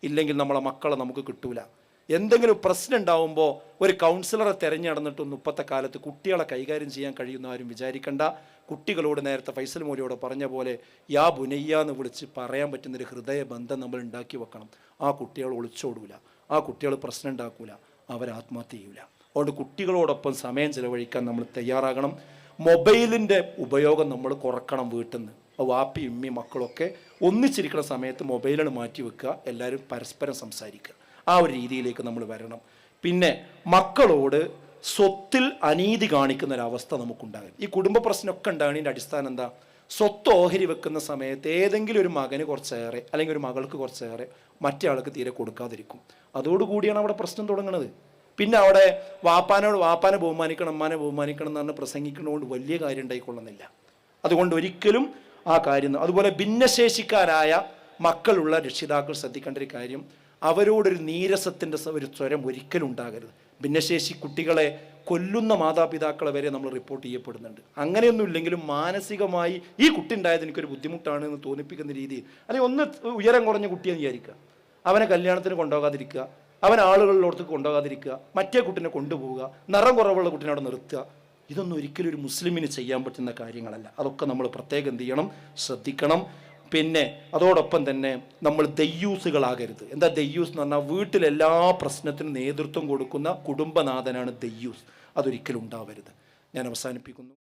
ഇല്ലെങ്കിൽ നമ്മളെ മക്കളെ നമുക്ക് കിട്ടൂല. എന്തെങ്കിലും പ്രശ്നം ഉണ്ടാവുമ്പോൾ ഒരു കൗൺസിലറെ തിരഞ്ഞെടുത്തിട്ടൊന്നും ഇപ്പോഴത്തെ കാലത്ത് കുട്ടികളെ കൈകാര്യം ചെയ്യാൻ കഴിയുന്ന ആരും വിചാരിക്കേണ്ട. കുട്ടികളോട് നേരത്തെ ഫൈസൽ മൗലവിയോട് പറഞ്ഞ പോലെ യാ ബുനയ്യ എന്ന് വിളിച്ച് പറയാൻ പറ്റുന്നൊരു ഹൃദയബന്ധം നമ്മൾ ഉണ്ടാക്കി വെക്കണം. ആ കുട്ടികൾ ഒളിച്ചോടൂല, ആ കുട്ടികൾ പ്രശ്നം ഉണ്ടാക്കൂല, അവരാത്മഹത്യ ചെയ്യൂല. അതുകൊണ്ട് കുട്ടികളോടൊപ്പം സമയം ചെലവഴിക്കാൻ നമ്മൾ തയ്യാറാകണം. മൊബൈലിൻ്റെ ഉപയോഗം നമ്മൾ കുറക്കണം. വീട്ടിൽ നിന്ന് വാപ്പി ഉമ്മി മക്കളൊക്കെ ഒന്നിച്ചിരിക്കുന്ന സമയത്ത് മൊബൈലാണ് മാറ്റി വെക്കുക, എല്ലാവരും പരസ്പരം സംസാരിക്കുക. ആ ഒരു രീതിയിലേക്ക് നമ്മൾ വരണം. പിന്നെ മക്കളോട് സ്വത്തിൽ അനീതി കാണിക്കുന്ന ഒരവസ്ഥ നമുക്കുണ്ടാകും. ഈ കുടുംബ പ്രശ്നമൊക്കെ ഉണ്ടാകുന്നതിൻ്റെ അടിസ്ഥാനം എന്താ? സ്വത്ത് ഓഹരി വെക്കുന്ന സമയത്ത് ഏതെങ്കിലും ഒരു മകന് കുറച്ചേറെ അല്ലെങ്കിൽ ഒരു മകൾക്ക് കുറച്ചേറെ മറ്റേ ആൾക്ക് തീരെ കൊടുക്കാതിരിക്കും. അതോടുകൂടിയാണ് അവിടെ പ്രശ്നം തുടങ്ങുന്നത്. പിന്നെ അവിടെ വാപ്പാനെ ബഹുമാനിക്കണം, അമ്മാനെ ബഹുമാനിക്കണം എന്ന് പറഞ്ഞ് പ്രസംഗിക്കുന്നതുകൊണ്ട് വലിയ കാര്യം ഉണ്ടായിക്കൊള്ളുന്നില്ല. അതുകൊണ്ട് ഒരിക്കലും ആ കാര്യം, അതുപോലെ ഭിന്നശേഷിക്കാരായ മക്കളുള്ള രക്ഷിതാക്കൾ ശ്രദ്ധിക്കേണ്ട ഒരു കാര്യം, അവരോടൊരു നീരസത്തിൻ്റെ ഒരു സ്വരം ഒരിക്കലും ഉണ്ടാകരുത്. ഭിന്നശേഷി കുട്ടികളെ കൊല്ലുന്ന മാതാപിതാക്കളെ വരെ നമ്മൾ റിപ്പോർട്ട് ചെയ്യപ്പെടുന്നുണ്ട്. അങ്ങനെയൊന്നും ഇല്ലെങ്കിലും മാനസികമായി ഈ കുട്ടി ഉണ്ടായത് എനിക്കൊരു ബുദ്ധിമുട്ടാണ് എന്ന് തോന്നിപ്പിക്കുന്ന രീതിയിൽ, അല്ലെങ്കിൽ ഒന്ന് ഉയരം കുറഞ്ഞ കുട്ടിയെന്ന് വിചാരിക്കുക, അവനെ കല്യാണത്തിന് കൊണ്ടുപോകാതിരിക്കുക, അവൻ ആളുകളിലോടത്ത് കൊണ്ടുപോകാതിരിക്കുക, മറ്റേ കുട്ടിനെ കൊണ്ടുപോവുക, നിറം കുറവുള്ള കുട്ടീനെ അവിടെ നിർത്തുക. ഇതൊന്നും ഒരിക്കലും ഒരു മുസ്ലിമിന് ചെയ്യാൻ പറ്റുന്ന കാര്യങ്ങളല്ല. അതൊക്കെ നമ്മൾ പ്രത്യേകം എന്ത് ചെയ്യണം, ശ്രദ്ധിക്കണം. പിന്നെ അതോടൊപ്പം തന്നെ നമ്മൾ ദയ്യൂസുകളാകരുത്. എന്താ ദയ്യൂസ് എന്ന് പറഞ്ഞാൽ വീട്ടിലെല്ലാ പ്രശ്നത്തിനും നേതൃത്വം കൊടുക്കുന്ന കുടുംബനാഥനാണ് ദയ്യൂസ്. അതൊരിക്കലും ഉണ്ടാവരുത്. ഞാൻ അവസാനിപ്പിക്കുന്നു.